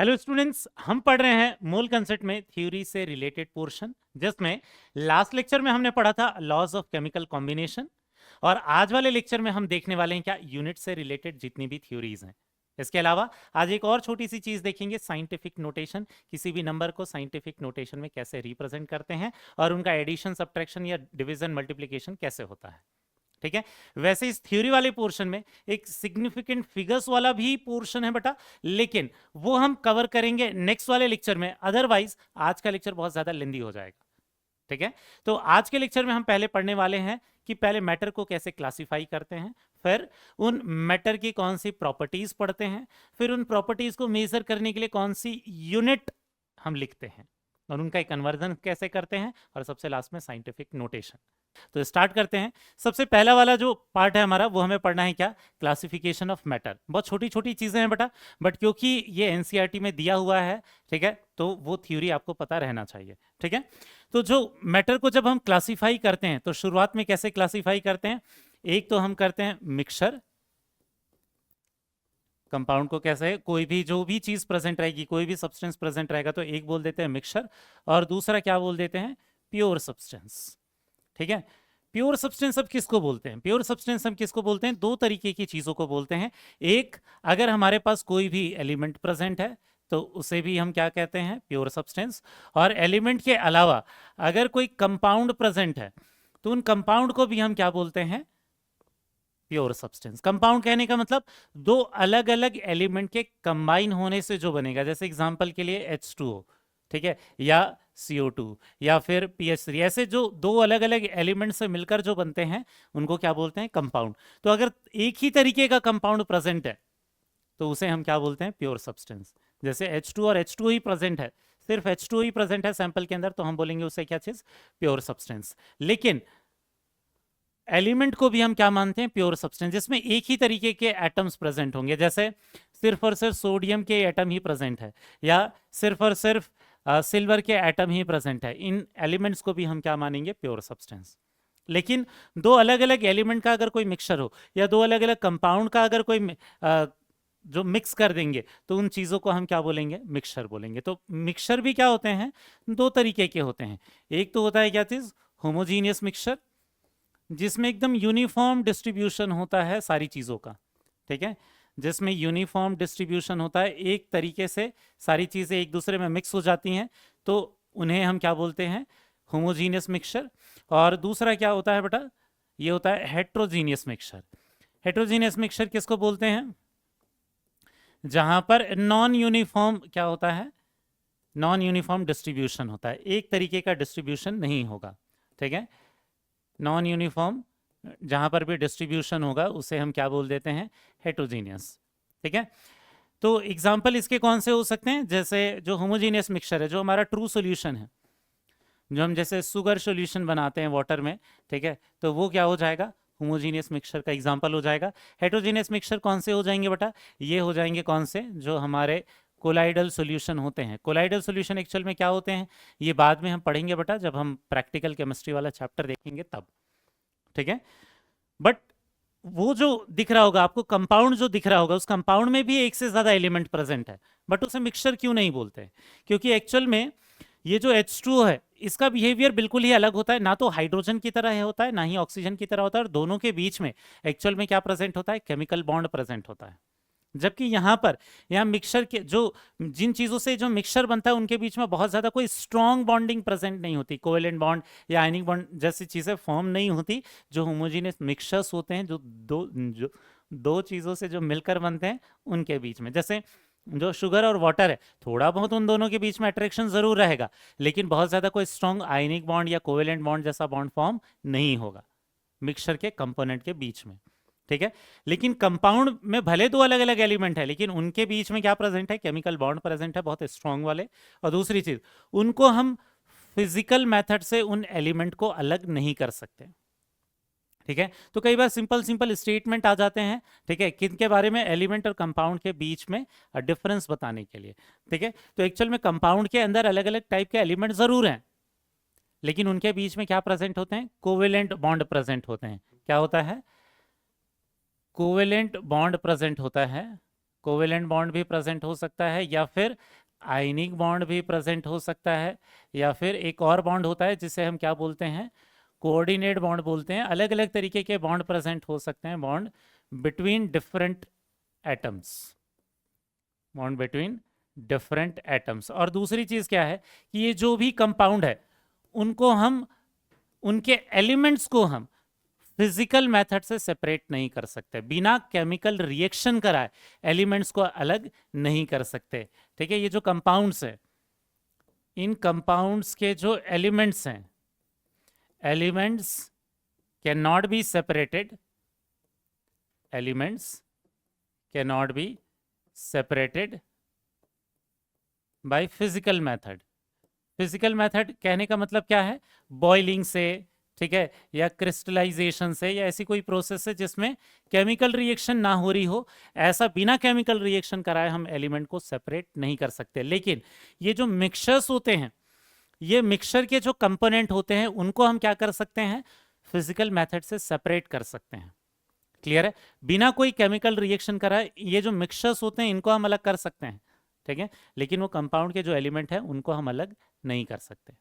Hello students, हम पढ़ रहे हैं मोल कंसेप्ट में थ्योरी से रिलेटेड पोर्शन, जिसमें लास्ट लेक्चर में हमने पढ़ा था लॉज ऑफ केमिकल कॉम्बिनेशन। और आज वाले लेक्चर में हम देखने वाले हैं क्या यूनिट से रिलेटेड जितनी भी थ्योरीज हैं। इसके अलावा आज एक और छोटी सी चीज देखेंगे, साइंटिफिक नोटेशन। किसी भी नंबर को साइंटिफिक नोटेशन में कैसे रिप्रेजेंट करते हैं और उनका एडिशन, सब्ट्रैक्शन या डिवीजन, मल्टीप्लिकेशन कैसे होता है। ठीक है। वैसे इस थ्योरी वाले पोर्शन में एक सिग्निफिकेंट फिगर्स वाला भी पोर्शन है बेटा, लेकिन वो हम कवर करेंगे नेक्स्ट वाले लेक्चर में। अदरवाइज आज का लेक्चर बहुत ज्यादा लेंदी हो जाएगा। ठीक है। तो आज के लेक्चर में हम पहले पढ़ने वाले हैं कि पहले मैटर को कैसे क्लासिफाई करते हैं, फिर उन मैटर की कौन सी प्रॉपर्टीज पढ़ते हैं, फिर उन प्रॉपर्टीज को मेजर करने के लिए कौन सी यूनिट हम लिखते हैं और उनका एक कन्वर्जन कैसे करते हैं, और सबसे लास्ट में साइंटिफिक नोटेशन। तो स्टार्ट करते हैं। सबसे पहला वाला जो पार्ट है हमारा, वो हमें पढ़ना है क्या, क्लासिफिकेशन ऑफ मैटर। बहुत छोटी छोटी चीजें हैं बेटा, बट क्योंकि ये एनसीईआरटी में दिया हुआ है, ठीक है, तो वो थ्योरी आपको पता रहना चाहिए। ठीक है। तो जो मैटर को जब हम क्लासिफाई करते हैं तो शुरुआत में कैसे क्लासिफाई करते हैं, एक तो हम करते हैं मिक्सचर। कंपाउंड को कैसे, कोई भी जो भी चीज प्रेजेंट रहेगी, कोई भी सब्सटेंस प्रेजेंट रहेगा, तो एक बोल देते हैं मिक्सचर, और दूसरा क्या बोल देते हैं, प्योर सब्सटेंस। ठीक है। प्योर सब्सटेंस अब किसको बोलते हैं, प्योर सब्सटेंस हम किसको बोलते हैं, दो तरीके की चीजों को बोलते हैं। एक, अगर हमारे पास कोई भी एलिमेंट प्रेजेंट है तो उसे भी हम क्या कहते हैं, प्योर सब्सटेंस। और एलिमेंट के अलावा अगर कोई कंपाउंड प्रेजेंट है तो उन कंपाउंड को भी हम क्या बोलते हैं, प्योर सब्सटेंस। कंपाउंड कहने का मतलब दो अलग अलग एलिमेंट के कंबाइन होने से जो बनेगा, जैसे एग्जांपल के लिए H2O, ठीक है, या CO2, या फिर PH3, ऐसे जो दो अलग अलग एलिमेंट से मिलकर जो बनते हैं उनको क्या बोलते हैं, कंपाउंड। तो अगर एक ही तरीके का कंपाउंड प्रेजेंट है तो उसे हम क्या बोलते हैं, प्योर सब्सटेंस। जैसे H2 और H2 ही प्रेजेंट है, सिर्फ H2 ही प्रेजेंट है सैंपल के अंदर, तो हम बोलेंगे उसे क्या चीज, प्योर सब्सटेंस। लेकिन एलिमेंट को भी हम क्या मानते हैं, प्योर सब्सटेंस, जिसमें एक ही तरीके के एटम्स प्रेजेंट होंगे। जैसे सिर्फ और सिर्फ सोडियम के एटम ही प्रेजेंट है, या सिर्फ और सिर्फ सिल्वर के एटम ही प्रेजेंट है, इन एलिमेंट्स को भी हम क्या मानेंगे, प्योर सब्सटेंस। लेकिन दो अलग अलग एलिमेंट का अगर कोई मिक्सचर हो, या दो अलग अलग कंपाउंड का अगर कोई जो मिक्स कर देंगे, तो उन चीज़ों को हम क्या बोलेंगे, मिक्सचर बोलेंगे। तो मिक्सचर भी क्या होते हैं, दो तरीके के होते हैं। एक तो होता है क्या चीज़, होमोजीनियस मिक्सचर, जिसमें एकदम यूनिफॉर्म डिस्ट्रीब्यूशन होता है सारी चीज़ों का। ठीक है, जिसमें यूनिफॉर्म डिस्ट्रीब्यूशन होता है, एक तरीके से सारी चीज़ें एक दूसरे में मिक्स हो जाती हैं, तो उन्हें हम क्या बोलते हैं, होमोजीनियस मिक्सचर। और दूसरा क्या होता है बेटा, ये होता है हेट्रोजीनियस मिक्सचर। हेट्रोजीनियस मिक्सचर किसको बोलते हैं, जहां पर नॉन यूनिफॉर्म क्या होता है, नॉन यूनिफॉर्म डिस्ट्रीब्यूशन होता है, एक तरीके का डिस्ट्रीब्यूशन नहीं होगा। ठीक है, नॉन यूनिफॉर्म जहां पर भी डिस्ट्रीब्यूशन होगा उसे हम क्या बोल देते हैं, हेट्रोजीनियस। ठीक है। तो एग्जांपल इसके कौन से हो सकते हैं, जैसे जो होमोजीनियस मिक्सचर है, जो हमारा ट्रू सॉल्यूशन है, जो हम जैसे शुगर सॉल्यूशन बनाते हैं वाटर में, ठीक है, तो वो क्या हो जाएगा, होमोजीनियस मिक्सचर का एग्जांपल हो जाएगा। हेट्रोजीनियस मिक्सचर कौन से हो जाएंगे बेटा, ये हो जाएंगे कौन से, जो हमारे कोलाइडल सॉल्यूशन होते हैं। कोलाइडल सॉल्यूशन एक्चुअल में क्या होते हैं, ये बाद में हम पढ़ेंगे बेटा, जब हम प्रैक्टिकल केमिस्ट्री वाला चैप्टर देखेंगे तब। ठीक है। बट वो जो दिख रहा होगा आपको, कंपाउंड जो दिख रहा होगा, उस कंपाउंड में भी एक से ज्यादा एलिमेंट प्रेजेंट है, बट उसे मिक्सचर क्यों नहीं बोलते, क्योंकि एक्चुअल में ये जो H2 है, इसका बिहेवियर बिल्कुल ही अलग होता है। ना तो हाइड्रोजन की तरह होता है, ना ही ऑक्सीजन की तरह होता है, और दोनों के बीच में एक्चुअल में क्या प्रेजेंट होता है, केमिकल बॉन्ड प्रेजेंट होता है। जबकि यहाँ पर, यहाँ मिक्सचर के जो, जिन चीज़ों से जो मिक्सचर बनता है उनके बीच में बहुत ज़्यादा कोई स्ट्रॉन्ग बॉन्डिंग प्रेजेंट नहीं होती, कोवेलेंट बॉन्ड या आयनिक बॉन्ड जैसी चीज़ें फॉर्म नहीं होती। जो होमोजीनियस मिक्सचर्स होते हैं, जो दो चीज़ों से जो मिलकर बनते हैं, उनके बीच में, जैसे जो शुगर और वाटर है, थोड़ा बहुत उन दोनों के बीच में अट्रैक्शन जरूर रहेगा, लेकिन बहुत ज़्यादा कोई स्ट्रॉन्ग आयनिक बॉन्ड या कोवेलेंट बॉन्ड जैसा बॉन्ड फॉर्म नहीं होगा मिक्सचर के कंपोनेंट के बीच में। ठीक है। लेकिन कंपाउंड में भले दो अलग अलग एलिमेंट है, लेकिन उनके बीच में क्या प्रेजेंट है, केमिकल बॉन्ड प्रेजेंट है, बहुत स्ट्रांग वाले। और दूसरी चीज, उनको हम फिजिकल मेथड से उन एलिमेंट को अलग नहीं कर सकते। ठीक है। तो कई बार सिंपल सिंपल स्टेटमेंट आ जाते हैं, ठीक है, किनके बारे में, एलिमेंट और कंपाउंड के बीच में डिफरेंस बताने के लिए। ठीक है। तो एक्चुअल में कंपाउंड के अंदर अलग अलग टाइप के एलिमेंट जरूर हैं, लेकिन उनके बीच में क्या प्रेजेंट होते हैं, कोवेलेंट बॉन्ड प्रेजेंट होते हैं। क्या होता है, कोवेलेंट बॉन्ड प्रेजेंट होता है, कोवेलेंट बॉन्ड भी प्रेजेंट हो सकता है, या फिर आयनिक बॉन्ड भी प्रेजेंट हो सकता है, या फिर एक और बॉन्ड होता है जिसे हम क्या बोलते हैं, कोऑर्डिनेट बॉन्ड बोलते हैं। अलग अलग तरीके के बॉन्ड प्रेजेंट हो सकते हैं, bond between different atoms, bond between different atoms. और दूसरी चीज क्या है कि ये जो भी कंपाउंड है उनको हम, उनके एलिमेंट्स को हम फिजिकल मेथड से सेपरेट नहीं कर सकते, बिना केमिकल रिएक्शन कराए एलिमेंट्स को अलग नहीं कर सकते। ठीक है, ये जो कंपाउंड्स हैं, इन कंपाउंड्स के जो एलिमेंट्स हैं, elements can not be separated, elements can not be separated by physical method. Physical method कहने का मतलब क्या है, बॉइलिंग से, ठीक है, या क्रिस्टलाइजेशन से, या ऐसी कोई प्रोसेस है जिसमें केमिकल रिएक्शन ना हो रही हो, ऐसा बिना केमिकल रिएक्शन कराए हम एलिमेंट को सेपरेट नहीं कर सकते। लेकिन ये जो मिक्सचर्स होते हैं, ये मिक्सचर के जो कंपोनेंट होते हैं उनको हम क्या कर सकते हैं, फिजिकल मेथड से सेपरेट कर सकते हैं। क्लियर है, बिना कोई केमिकल रिएक्शन कराए ये जो मिक्सचर्स होते हैं इनको हम अलग कर सकते हैं, ठीक है, लेकिन वो कंपाउंड के जो एलिमेंट है उनको हम अलग नहीं कर सकते।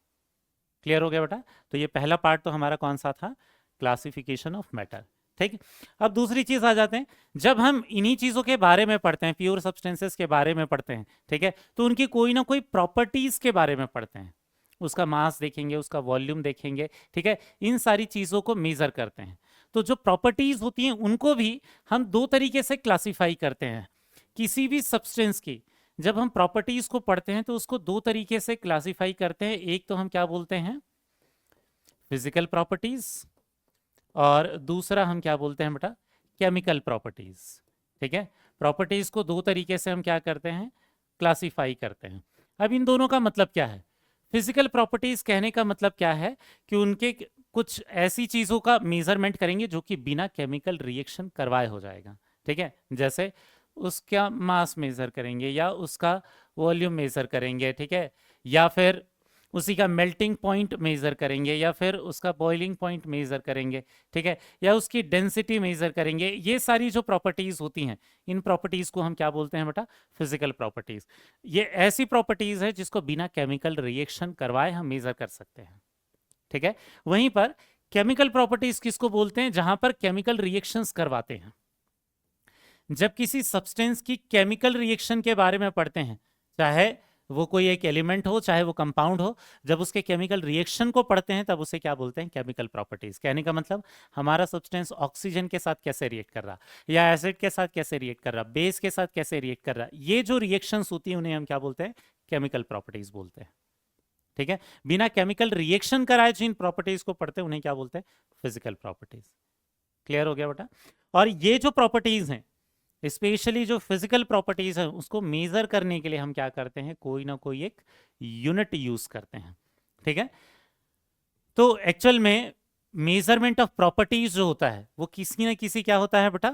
क्लियर हो गया बेटा? तो ये पहला पार्ट तो हमारा कौन सा था, क्लासिफिकेशन ऑफ मैटर। ठीक, अब दूसरी चीज आ जाते हैं, जब हम इन्हीं चीजों के बारे में पढ़ते हैं, प्योर सब्सटेंसेस के बारे में पढ़ते हैं, ठीक है, तो उनकी कोई ना कोई प्रॉपर्टीज के बारे में पढ़ते हैं, उसका मास देखेंगे, उसका वॉल्यूम देखेंगे, ठीक है, इन सारी चीजों को मेजर करते हैं। तो जो प्रॉपर्टीज होती हैं उनको भी हम दो तरीके से क्लासिफाई करते हैं। किसी भी सब्सटेंस की जब हम प्रॉपर्टीज को पढ़ते हैं तो उसको दो तरीके से क्लासिफाई करते हैं। एक तो हम क्या बोलते हैं, फिजिकल प्रॉपर्टीज, और दूसरा हम क्या बोलते हैं बेटा, केमिकल प्रॉपर्टीज। ठीक है, प्रॉपर्टीज को दो तरीके से हम क्या करते हैं, क्लासिफाई करते हैं। अब इन दोनों का मतलब क्या है, फिजिकल प्रॉपर्टीज कहने का मतलब क्या है कि उनके कुछ ऐसी चीजों का मेजरमेंट करेंगे जो कि बिना केमिकल रिएक्शन करवाए हो जाएगा। ठीक है, जैसे उसका मास मेजर करेंगे, या उसका वॉल्यूम मेजर करेंगे, ठीक है, या फिर उसी का मेल्टिंग पॉइंट मेजर करेंगे, या फिर उसका बॉइलिंग पॉइंट मेजर करेंगे, ठीक है, या उसकी डेंसिटी मेजर करेंगे। ये सारी जो प्रॉपर्टीज होती हैं, इन प्रॉपर्टीज को हम क्या बोलते हैं बेटा, फिजिकल प्रॉपर्टीज। ये ऐसी प्रॉपर्टीज है जिसको बिना केमिकल रिएक्शन करवाए हम मेजर कर सकते हैं। ठीक है, वहीं पर केमिकल प्रॉपर्टीज किसको बोलते हैं, जहां पर केमिकल रिएक्शंस करवाते हैं। जब किसी सब्सटेंस की केमिकल रिएक्शन के बारे में पढ़ते हैं, चाहे वो कोई एक एलिमेंट हो चाहे वो कंपाउंड हो, जब उसके केमिकल रिएक्शन को पढ़ते हैं तब उसे क्या बोलते हैं, केमिकल प्रॉपर्टीज। कहने का मतलब हमारा सब्सटेंस ऑक्सीजन के साथ कैसे रिएक्ट कर रहा, या एसिड के साथ कैसे रिएक्ट कर रहा, बेस के साथ कैसे रिएक्ट कर रहा, ये जो रिएक्शंस होती हैं उन्हें हम क्या बोलते हैं, केमिकल प्रॉपर्टीज बोलते हैं। ठीक है, बिना केमिकल रिएक्शन कराए जिन प्रॉपर्टीज को पढ़ते हैं उन्हें क्या बोलते हैं, फिजिकल प्रॉपर्टीज। क्लियर हो गया बेटा? और ये जो प्रॉपर्टीज हैं, स्पेशली जो फिजिकल प्रॉपर्टीज है, उसको मेजर करने के लिए हम क्या करते हैं, कोई ना कोई एक यूनिट यूज करते हैं। ठीक है, तो एक्चुअल में मेजरमेंट ऑफ प्रॉपर्टीज जो होता है वो किसी ना किसी क्या होता है बेटा,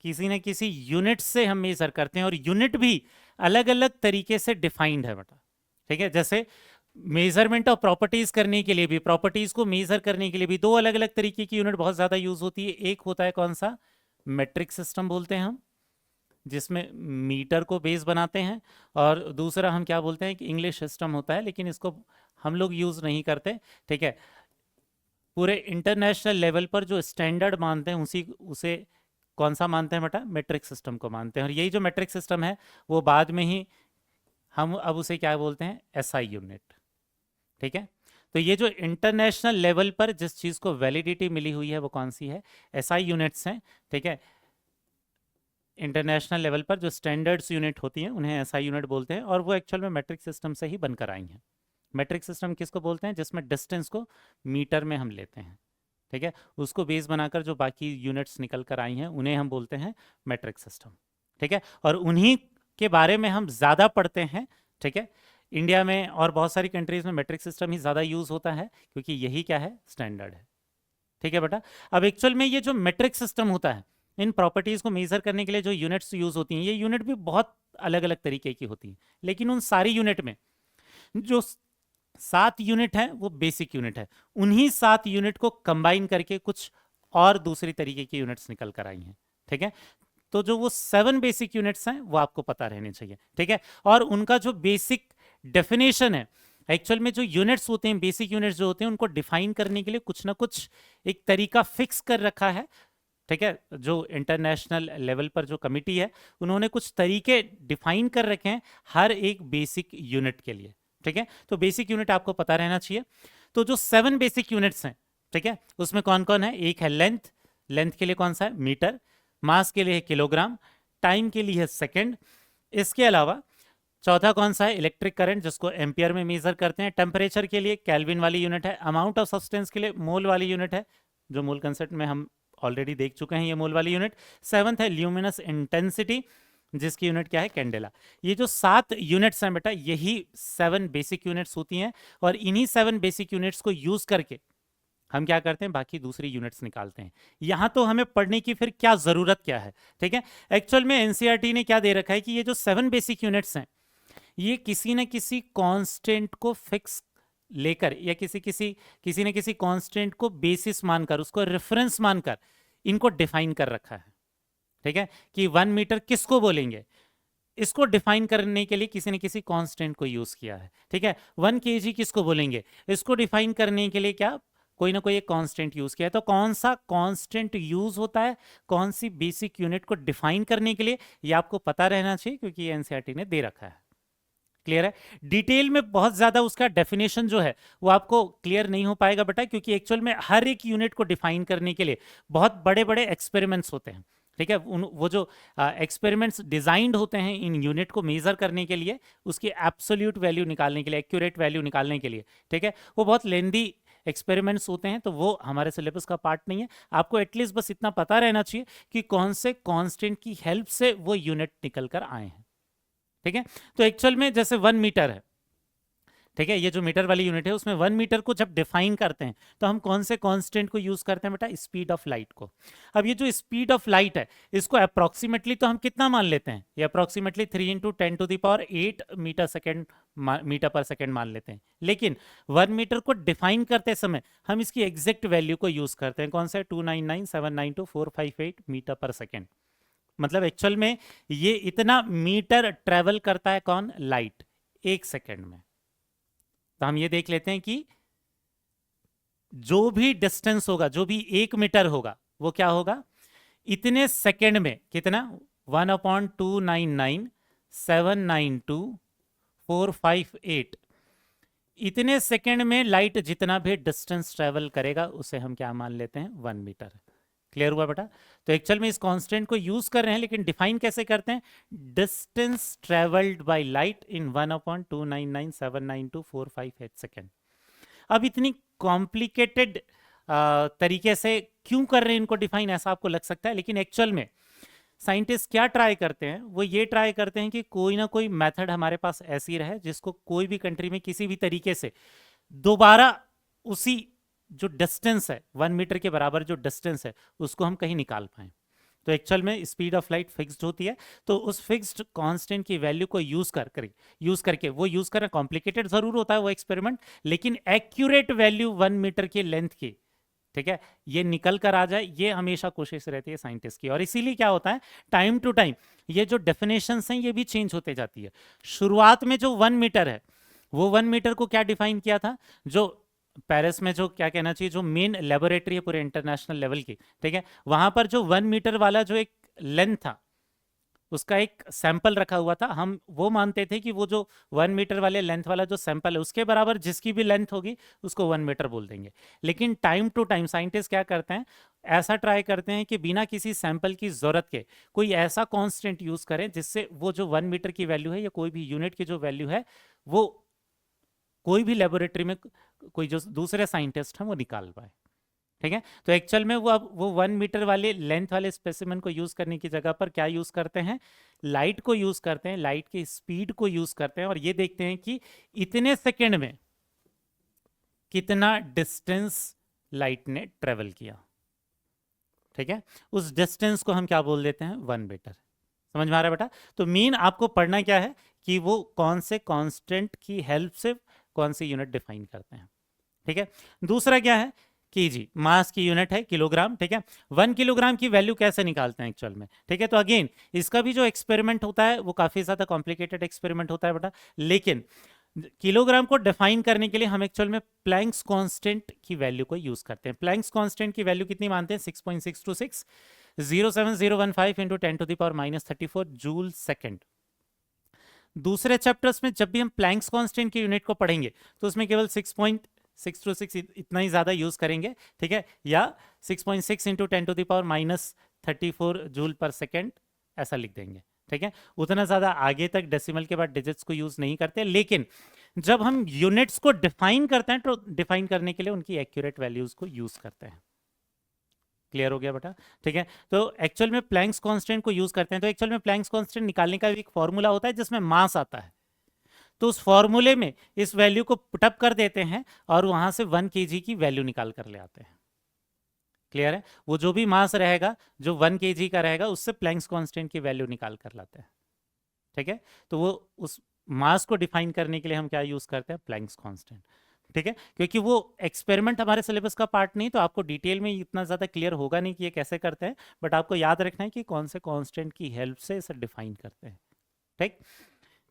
किसी ना किसी यूनिट से हम मेजर करते हैं, और यूनिट भी अलग अलग तरीके से डिफाइंड है बेटा। ठीक है, जैसे मेजरमेंट ऑफ प्रॉपर्टीज करने के लिए भी, प्रॉपर्टीज को मेजर करने के लिए भी दो अलग अलग तरीके की यूनिट बहुत ज्यादा यूज होती है। एक होता है कौन सा, मेट्रिक सिस्टम बोलते हैं हम, जिसमें मीटर को बेस बनाते हैं, और दूसरा हम क्या बोलते हैं कि इंग्लिश सिस्टम होता है, लेकिन इसको हम लोग यूज नहीं करते। ठीक है, पूरे इंटरनेशनल लेवल पर जो स्टैंडर्ड मानते हैं उसे कौन सा मानते हैं बेटा, मेट्रिक सिस्टम को मानते हैं। और यही जो मेट्रिक सिस्टम है वो बाद में ही हम अब उसे क्या बोलते हैं, एसआई यूनिट। ठीक है, तो ये जो इंटरनेशनल लेवल पर जिस चीज को वैलिडिटी मिली हुई है वो कौन सी है, एसआई यूनिट्स हैं। ठीक है, इंटरनेशनल लेवल पर जो स्टैंडर्ड्स यूनिट होती हैं उन्हें एसआई यूनिट बोलते हैं, और वो एक्चुअल में मैट्रिक सिस्टम से ही बनकर आई हैं। मैट्रिक सिस्टम किसको बोलते हैं, जिसमें डिस्टेंस को मीटर में हम लेते हैं। ठीक है, उसको बेस बनाकर जो बाकी यूनिट्स निकल कर आई हैं उन्हें हम बोलते हैं मैट्रिक सिस्टम। ठीक है, और उन्हीं के बारे में हम ज़्यादा पढ़ते हैं। ठीक है, इंडिया में और बहुत सारी कंट्रीज में मैट्रिक सिस्टम ही ज़्यादा यूज होता है, क्योंकि यही क्या है, स्टैंडर्ड है। ठीक है बेटा, अब एक्चुअल में ये जो मैट्रिक सिस्टम होता है, इन प्रॉपर्टीज को मेजर करने के लिए जो यूनिट्स यूज होती हैं, ये यूनिट भी बहुत अलग अलग तरीके की होती हैं, लेकिन उन सारी यूनिट में जो 7 यूनिट है वो बेसिक यूनिट है। उन्हीं 7 यूनिट को कंबाइन करके कुछ और दूसरी तरीके की यूनिट्स निकल कर आई हैं। ठीक है, तो जो वो 7 बेसिक यूनिट्स हैं वो आपको पता रहने चाहिए, ठीक है। और उनका जो बेसिक डेफिनेशन है, एक्चुअल में जो यूनिट्स होते हैं, बेसिक यूनिट्स जो होते हैं, उनको डिफाइन करने के लिए कुछ ना कुछ एक तरीका फिक्स कर रखा है, ठीक है। जो इंटरनेशनल लेवल पर जो कमिटी है, उन्होंने कुछ तरीके डिफाइन कर रखे हैं हर एक बेसिक यूनिट के लिए, ठीक है। तो बेसिक यूनिट आपको पता रहना चाहिए। तो जो 7 बेसिक यूनिट्स हैं, ठीक है, उसमें कौन कौन है? एक है लेंथ, लेंथ के लिए कौन सा है? मीटर। मास के लिए है किलोग्राम। टाइम के लिए है सेकेंड। इसके अलावा चौथा कौन सा है? इलेक्ट्रिक करंट, जिसको एम्पियर में मेजर करते हैं। टेम्परेचर के लिए केल्विन वाली यूनिट है। अमाउंट ऑफ सब्सटेंस के लिए मोल वाली यूनिट है, जो मोल कंसेप्ट में हम ऑलरेडी देख चुके हैं, ये मोल वाली यूनिट। सेवंथ है ल्यूमिनस इंटेंसिटी, जिसकी यूनिट क्या है? कैंडेला। ये जो 7 यूनिट्स हैं बेटा, यही 7 बेसिक यूनिट्स होती हैं, और इन्हीं 7 बेसिक यूनिट्स को यूज करके हम क्या करते हैं? बाकी दूसरी यूनिट्स निकालते हैं। यहां तो हमें पढ़ने की फिर क्या जरूरत क्या है, ठीक है। एक्चुअल में एनसीईआरटी ने क्या दे रखा है कि ये जो 7 बेसिक यूनिट्स हैं, ये किसी न किसी कांस्टेंट को फिक्स लेकर, या किसी न किसी कांस्टेंट को बेसिस मानकर, उसको रेफरेंस मानकर इनको डिफाइन कर रखा है, ठीक है। कि 1 मीटर किसको बोलेंगे, इसको डिफाइन करने के लिए किसी न किसी कांस्टेंट को यूज किया है, ठीक है। 1 केजी किसको बोलेंगे, इसको डिफाइन करने के लिए क्या कोई ना कोई एक कांस्टेंट यूज किया है। तो कौन सा कांस्टेंट यूज होता है कौन सी बेसिक यूनिट को डिफाइन करने के लिए, ये आपको पता रहना चाहिए, क्योंकि ये एनसीईआरटी ने दे रखा है। क्लियर है? डिटेल में बहुत ज्यादा उसका डेफिनेशन जो है वो आपको क्लियर नहीं हो पाएगा बेटा, क्योंकि एक्चुअल में हर एक यूनिट को डिफाइन करने के लिए बहुत बड़े बड़े एक्सपेरिमेंट्स होते हैं, ठीक है। वो जो एक्सपेरिमेंट्स डिजाइंड होते हैं इन यूनिट को मेजर करने के लिए, उसकी एब्सोल्यूट वैल्यू निकालने के लिए, एक्यूरेट वैल्यू निकालने के लिए, ठीक है, वो बहुत लेंदी एक्सपेरिमेंट्स होते हैं, तो वो हमारे सिलेबस का पार्ट नहीं है। आपको एटलीस्ट बस इतना पता रहना चाहिए कि कौन से कांस्टेंट की हेल्प से वो यूनिट निकल कर आए हैं, ठीक है। तो एक्चुअल में जैसे 1 मीटर है, ठीक है, ये जो मीटर वाली यूनिट है, उसमें 1 मीटर को जब डिफाइन करते हैं तो हम कौन से कांस्टेंट को यूज करते हैं बेटा? स्पीड ऑफ लाइट को। अब ये जो स्पीड ऑफ लाइट है, इसको अप्रोक्सीमेटली तो हम कितना मान लेते हैं? ये अप्रोक्सीमेटली 3 × 10⁸ मीटर पर सेकेंड मान लेते हैं। लेकिन 1 मीटर को डिफाइन करते समय हम इसकी एग्जैक्ट वैल्यू को यूज करते हैं, कौन सा? 299792458 मीटर पर सेकेंड। मतलब एक्चुअल में ये इतना मीटर ट्रेवल करता है, कौन? लाइट, 1 सेकेंड में। तो हम ये देख लेते हैं कि जो भी डिस्टेंस होगा, जो भी 1 मीटर होगा, वो क्या होगा? इतने सेकेंड में कितना? 1/299792458। इतने सेकेंड में लाइट जितना भी डिस्टेंस ट्रेवल करेगा, उसे हम क्या मान लेते हैं? 1 मीटर। क्लियर हुआ बेटा? तो एक्चुअल में इस कांस्टेंट को यूज कर रहे हैं, लेकिन डिफाइन कैसे करते हैं? Distance travelled by light in 1/299792458 second. अब इतनी कॉम्प्लिकेटेड तरीके से क्यों कर रहे हैं इनको डिफाइन, ऐसा आपको लग सकता है, लेकिन एक्चुअल में साइंटिस्ट क्या ट्राई करते हैं? वो ये ट्राई करते हैं कि कोई ना कोई मेथड हमारे पास ऐसी रहे जिसको कोई भी कंट्री में किसी भी तरीके से दोबारा उसी जो डिस्टेंस है 1 मीटर के बराबर जो डिस्टेंस है, उसको हम कहीं निकाल पाए। तो एक्चुअल में स्पीड ऑफ लाइट फिक्स्ड होती है, तो उस फिक्स्ड कांस्टेंट की वैल्यू को यूज करके वो यूज करना कॉम्प्लिकेटेड जरूर होता है वो एक्सपेरिमेंट, लेकिन एक्यूरेट वैल्यू 1 मीटर के लेंथ की, ठीक है, ये निकल कर आ जाए, ये हमेशा कोशिश रहती है साइंटिस्ट की। और इसीलिए क्या होता है, टाइम टू टाइम ये जो डेफिनेशंस हैं ये भी चेंज होते जाती है। शुरुआत में जो 1 मीटर है, वो 1 मीटर को क्या डिफाइन किया था? जो पेरिस में जो क्या कहना चाहिए, जो मेन लेबोरेटरी है पूरे इंटरनेशनल लेवल की, ठीक है, वहां पर जो 1 मीटर वाला जो एक लेंथ था, उसका एक सैंपल रखा हुआ था। हम वो मानते थे कि वो जो 1 मीटर वाले लेंथ वाला जो सैंपल है, उसके बराबर जिसकी भी लेंथ होगी उसको 1 मीटर बोल देंगे। लेकिन टाइम टू टाइम साइंटिस्ट क्या करते हैं, ऐसा ट्राई करते हैं कि बिना किसी सैंपल की जरूरत के कोई ऐसा कांस्टेंट यूज करें जिससे वो जो 1 मीटर की वैल्यू है या कोई भी यूनिट की जो वैल्यू है, वो कोई भी लेबोरेटरी में कोई जो दूसरे साइंटिस्ट हैं वो निकाल पाए, ठीक है। तो एक्चुअल में वो 1 मीटर वाले लेंथ वाले स्पेसिमेन को यूज करने की जगह पर क्या यूज करते हैं? लाइट को यूज करते हैं, लाइट की स्पीड को यूज करते हैं, और ये देखते हैं कि इतने सेकेंड में कितना डिस्टेंस लाइट ने ट्रेवल किया, ठीक है। उस डिस्टेंस को हम क्या बोल देते हैं? 1 मीटर। समझ में आ रहा है बेटा? तो मेन आपको पढ़ना क्या है कि वो कौन से कांस्टेंट की हेल्प से कौन सी यूनिट डिफाइन करते हैं, ठीक है। दूसरा क्या है केजी, मास की यूनिट है किलोग्राम, ठीक है। 1 किलोग्राम की वैल्यू कैसे निकालते हैं एक्चुअल में, ठीक है। तो अगेन इसका भी जो एक्सपेरिमेंट होता है वो काफी ज्यादा कॉम्प्लिकेटेड एक्सपेरिमेंट होता है बेटा, लेकिन किलोग्राम को डिफाइन करने के लिए हम एक्चुअल में प्लैंक्स कांस्टेंट की वैल्यू को यूज करते हैं। प्लैंक्स कांस्टेंट की वैल्यू कितनी मानते हैं, 6.626 07015 into 10 to the power -34 joule second. दूसरे चैप्टर्स में जब भी हम प्लैंक्स कांस्टेंट की यूनिट को पढ़ेंगे तो उसमें केवल 6.626 इतना ही ज्यादा यूज करेंगे, ठीक है, या 6.6 into 10 to the power -34 joule पर सेकेंड ऐसा लिख देंगे, ठीक है। उतना ज्यादा आगे तक डेसिमल के बाद डिजिट्स को यूज नहीं करते, लेकिन जब हम यूनिट्स को डिफाइन करते हैं तो डिफाइन करने के लिए उनकी एक्यूरेट वैल्यूज को यूज करते हैं। क्लियर हो गया बेटा, ठीक है। तो एक्चुअल में प्लैंक्स कांस्टेंट को यूज करते हैं, तो एक्चुअल में प्लैंक्स कांस्टेंट निकालने का एक फॉर्मूला होता है जिसमें मास आता है, तो उस फॉर्मूले में इस वैल्यू को पुटअप कर देते हैं और वहां से 1 केजी की वैल्यू निकाल कर ले आते हैं। क्लियर है, वो जो भी मास रहेगा जो 1 केजी का रहेगा उससे प्लैंक्स कांस्टेंट की वैल्यू निकाल कर लाते हैं, ठीक है। तो वो उस मास को डिफाइन करने के लिए हम क्या यूज करते हैं, प्लैंक्स कांस्टेंट, ठीक है। क्योंकि वो एक्सपेरिमेंट हमारे सिलेबस का पार्ट नहीं, तो आपको डिटेल में इतना ज़्यादा क्लियर होगा नहीं कि ये कैसे करते हैं, बट आपको याद रखना है कि कौन से कांस्टेंट की हेल्प से इसे डिफाइन करते हैं, ठीक।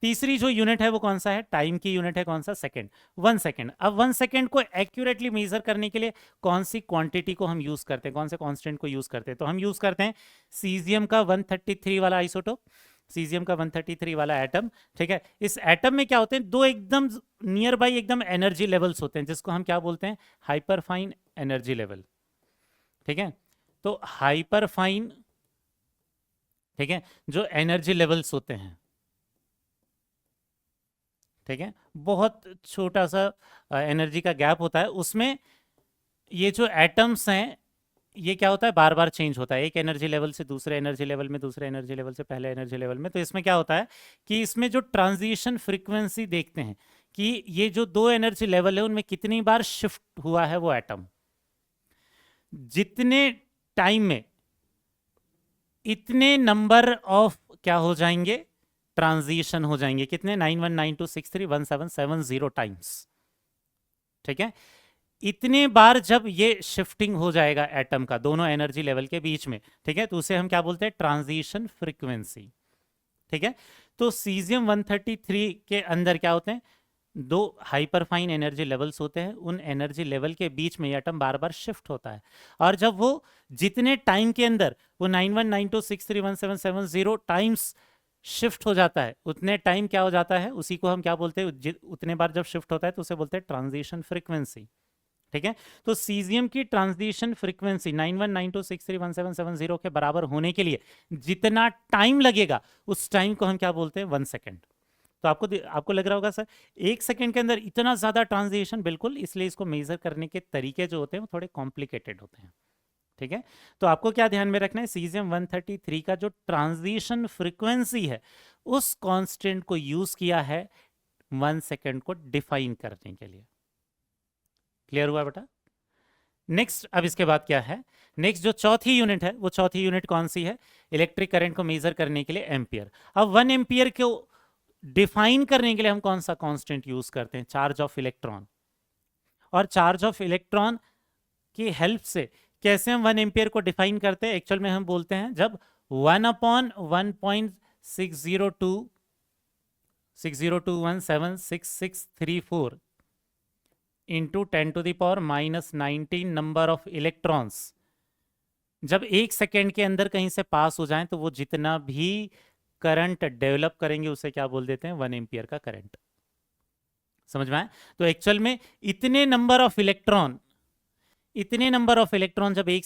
तीसरी जो यूनिट है वो कौन सा है, टाइम की यूनिट है, कौन सा, सेकंड, 1 सेकंड। अब 1 सेकंड को एक्यूरेटली मेजर करने के लिए कौन सी क्वांटिटी को हम यूज करते हैं, कौन से कांस्टेंट को यूज करते हैं, तो हम यूज करते हैं सीजियम का 133 वाला आइसोटोप, सीजियम का 133 वाला एटम, ठीक है। इस एटम में क्या होते हैं, दो एकदम नियर बाई एकदम एनर्जी लेवल्स होते हैं जिसको हम क्या बोलते हैं, हाइपर फाइन एनर्जी लेवल, ठीक है। तो हाइपर फाइन, ठीक है, जो एनर्जी लेवल्स होते हैं, ठीक है, बहुत छोटा सा एनर्जी का गैप होता है उसमें, ये जो एटम्स हैं ये क्या होता है, बार बार चेंज होता है, एक एनर्जी लेवल से दूसरे एनर्जी लेवल में, दूसरे एनर्जी लेवल से पहले एनर्जी लेवल में। तो इसमें क्या होता है कि इसमें जो ट्रांजिशन फ्रीक्वेंसी देखते हैं कि ये जो दो एनर्जी लेवल है उनमें कितनी बार शिफ्ट हुआ है वो एटम, जितने टाइम में इतने नंबर ऑफ क्या हो जाएंगे, ट्रांजिशन हो जाएंगे, कितने, 9192631770 टाइम्स, ठीक है। इतने बार जब ये शिफ्टिंग हो जाएगा एटम का दोनों एनर्जी लेवल के बीच में, ठीक है, तो उसे हम क्या बोलते हैं, ट्रांजिशन फ्रीक्वेंसी, ठीक है। तो सीजियम 133 के अंदर क्या होते हैं, दो हाइपरफाइन एनर्जी लेवल्स होते हैं, उन एनर्जी लेवल के बीच में ये एटम बार बार शिफ्ट होता है, और जब वो जितने टाइम के अंदर वो 9192631770 टाइम्स शिफ्ट हो जाता है, उतने टाइम क्या हो जाता है, उसी को हम क्या बोलते हैं, उतने बार जब शिफ्ट होता है तो उसे बोलते हैं ट्रांजिशन फ्रीक्वेंसी, ठीक है। तो सीजियम की ट्रांजिशन फ्रीक्वेंसी 9192631770 के बराबर होने के लिए जितना टाइम लगेगा उस टाइम को हम क्या बोलते हैं, 1 सेकेंड। तो आपको लग रहा होगा सर 1 सेकेंड के अंदर इतना ज्यादा ट्रांजिशन, बिल्कुल, इसलिए इसको मेजर करने के तरीके जो होते हैं वो थोड़े कॉम्प्लिकेटेड होते हैं, ठीक है। तो आपको क्या ध्यान में रखना है, सीजियम 133 का जो ट्रांजिशन फ्रीक्वेंसी है उस कांस्टेंट को यूज किया है 1 सेकेंड को डिफाइन करने के लिए। क्लियर हुआ बेटा। नेक्स्ट, अब इसके बाद क्या है, नेक्स्ट जो चौथी यूनिट है वो चौथी यूनिट कौन सी है, इलेक्ट्रिक करंट को मेजर करने के लिए एम्पियर। अब 1 एम्पियर को डिफाइन करने के लिए हम कौन सा कांस्टेंट यूज करते हैं, चार्ज ऑफ इलेक्ट्रॉन। और चार्ज ऑफ इलेक्ट्रॉन की हेल्प से कैसे हम 1 एम्पियर को डिफाइन करते हैं, एक्चुअल में हम बोलते हैं जब 1/1.602176634 into 10 to the power -19 number of electrons जब 1 सेकेंड के अंदर कहीं से पास हो जाएं तो वो जितना भी करंट डेवलप करेंगे उसे क्या बोल देते हैं, 1 एम्पियर का करंट। समझ में आए। तो एक्चुअल में इतने नंबर ऑफ इलेक्ट्रॉन जब एक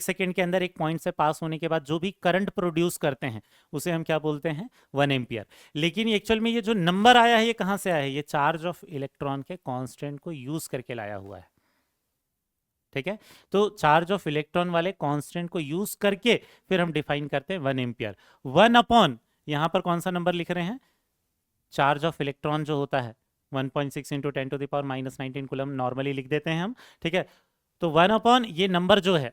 सेकेंड के अंदर एक पॉइंट से पास होने के बाद जो भी करंट प्रोड्यूस करते हैं उसे हम क्या बोलते हैं, 1 एम्पियर। लेकिन एक्चुअल में ये जो नंबर आया है ये कहां से आया है, ये चार्ज ऑफ इलेक्ट्रॉन के कांस्टेंट को यूज करके लाया हुआ है, ठीक है। तो चार्ज ऑफ इलेक्ट्रॉन वाले कांस्टेंट को यूज करके फिर हम डिफाइन करते हैं 1 एम्पियर। 1 अपॉन, यहां पर कौन सा नंबर लिख रहे हैं, चार्ज ऑफ इलेक्ट्रॉन जो होता है 1.6 into 10 to the power -19 coulomb normally लिख देते हैं हम, ठीक है। तो 1 अपॉन ये नंबर जो है,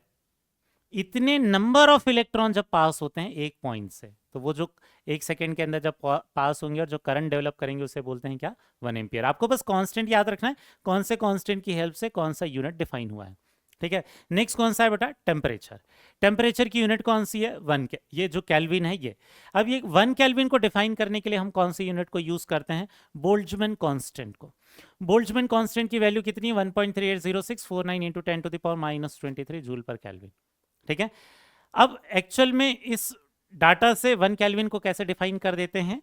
इतने नंबर ऑफ इलेक्ट्रॉन जब पास होते हैं एक पॉइंट से, तो वो जो 1 सेकेंड के अंदर जब पास होंगे और जो करंट डेवलप करेंगे उसे बोलते हैं क्या, 1 एम्पियर। आपको बस कांस्टेंट याद रखना है, कौन से कांस्टेंट की हेल्प से कौन सा यूनिट डिफाइन हुआ है। ठीक है। नेक्स्ट कौन सा है बेटा, टेम्परेचर। टेम्परेचर की यूनिट कौन सी है, वन के, ये जो केल्विन है ये। अब ये 1 केल्विन को डिफाइन करने के लिए हम कौन सी यूनिट को यूज करते हैं, बोल्ट्जमैन कांस्टेंट को। बोल्ट्जमैन कांस्टेंट की वैल्यू कितनी है, 1.380649 इंटू 10⁻⁻³ जूल पर केल्विन। ठीक है। अब एक्चुअल में इस डाटा से 1 केल्विन को कैसे डिफाइन कर देते हैं,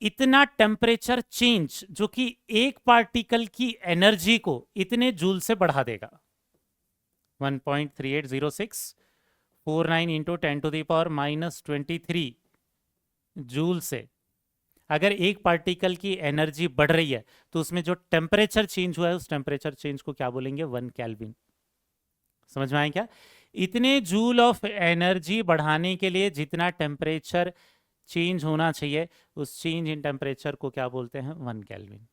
इतना टेम्परेचर चेंज जो कि एक पार्टिकल की एनर्जी को इतने जूल से बढ़ा देगा। 1.380649 इंटू 10⁻⁻23 जूल से अगर एक पार्टिकल की एनर्जी बढ़ रही है तो उसमें जो टेम्परेचर चेंज हुआ है उस टेम्परेचर चेंज को क्या बोलेंगे, 1 केल्विन। समझ में आए क्या? इतने जूल ऑफ एनर्जी बढ़ाने के लिए जितना टेम्परेचर चेंज होना चाहिए उस चेंज इन टेम्परेचर को क्या बोलते हैं, 1 केल्विन।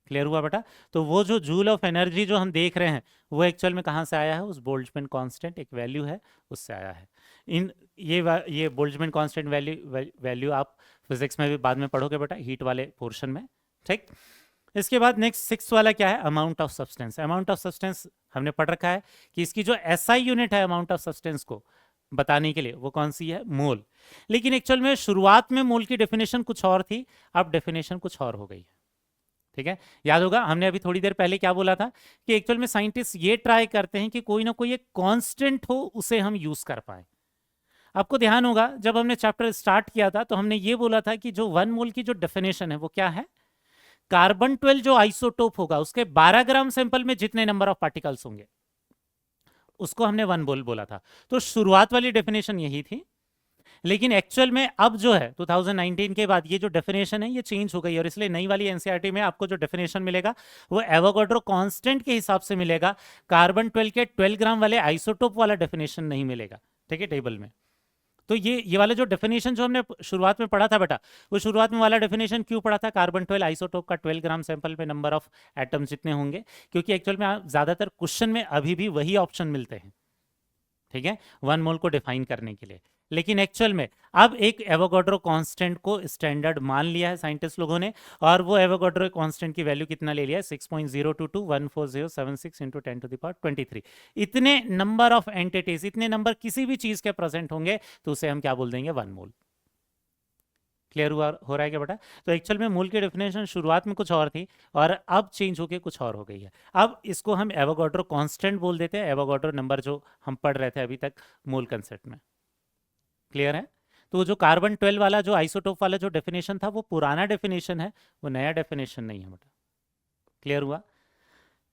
क्लियर हुआ बेटा? तो वो जो जूल ऑफ एनर्जी जो हम देख रहे हैं वो एक्चुअल में कहाँ से आया है, उस बोल्ट्जमैन कांस्टेंट एक वैल्यू है उससे आया है। इन ये बोल्ट्जमैन कांस्टेंट वैल्यू आप फिजिक्स में भी बाद में पढ़ोगे बेटा, हीट वाले पोर्शन में। ठीक। इसके बाद नेक्स्ट 6 वाला क्या है, amount of substance. Amount of substance हमने पढ़ रखा है कि इसकी जो एसआई यूनिट है अमाउंट ऑफ सब्सटेंस को बताने के लिए वो कौन सी है, मोल। लेकिन एक्चुअल में शुरुआत में मोल की डेफिनेशन कुछ और थी, अब डेफिनेशन कुछ और हो गई है। ठीक है। याद होगा हमने अभी थोड़ी देर पहले क्या बोला था कि एक्चुअल में साइंटिस्ट ये ट्राई करते हैं कि कोई ना कोई एक कांस्टेंट हो उसे हम यूज कर पाए। आपको ध्यान होगा जब हमने चैप्टर स्टार्ट किया था तो हमने ये बोला था कि जो 1 मोल की जो डेफिनेशन है वो क्या है, कार्बन 12 जो आइसोटोप होगा उसके 12 ग्राम सैंपल में जितने नंबर ऑफ पार्टिकल्स होंगे उसको हमने 1 मोल बोला था। तो शुरुआत वाली डेफिनेशन यही थी, लेकिन एक्चुअल में अब जो है 2019 के बाद ये जो डेफिनेशन है ये चेंज हो गई और इसलिए नई वाली एनसीईआरटी में आपको जो डेफिनेशन मिलेगा वो एवोगाड्रो कांस्टेंट के हिसाब से मिलेगा, कार्बन 12 के 12 ग्राम वाले आइसोटोप वाला डेफिनेशन नहीं मिलेगा। ठीक है, टेबल में। तो ये वाला जो डेफिनेशन जो हमने शुरुआत में पढ़ा था बेटा, वो शुरुआत में वाला डेफिनेशन क्यों पढ़ा था, कार्बन 12 आइसोटोप का 12 ग्राम सैंपल में नंबर ऑफ एटम जितने होंगे, क्योंकि एक्चुअल में ज्यादातर क्वेश्चन में अभी भी वही ऑप्शन मिलते हैं। ठीक है, 1 मोल को डिफाइन करने के लिए। लेकिन एक्चुअल में अब एक एवोगाड्रो कांस्टेंट को स्टैंडर्ड मान लिया है साइंटिस्ट लोगों ने, और वो एवोगाड्रो कांस्टेंट की वैल्यू कितना ले लिया है, 6.0221407 इंटू 10⁻23। इतने नंबर ऑफ एंटिटीज, इतने नंबर किसी भी चीज के प्रेजेंट होंगे तो उसे हम क्या बोल देंगे, 1 मोल। क्लियर हुआ हो रहा है क्या बेटा? तो एक्चुअल में मोल की डेफिनेशन शुरुआत में कुछ और थी और अब चेंज होके कुछ और हो गई है। अब इसको हम एवोगाड्रो कांस्टेंट बोल देते हैं, एवोगाड्रो नंबर जो हम पढ़ रहे थे अभी तक मोल कंसेप्ट में। क्लियर है? तो जो कार्बन 12 वाला जो आइसोटोप वाला जो डेफिनेशन था वो पुराना डेफिनेशन है, वो नया डेफिनेशन नहीं है बेटा। क्लियर हुआ?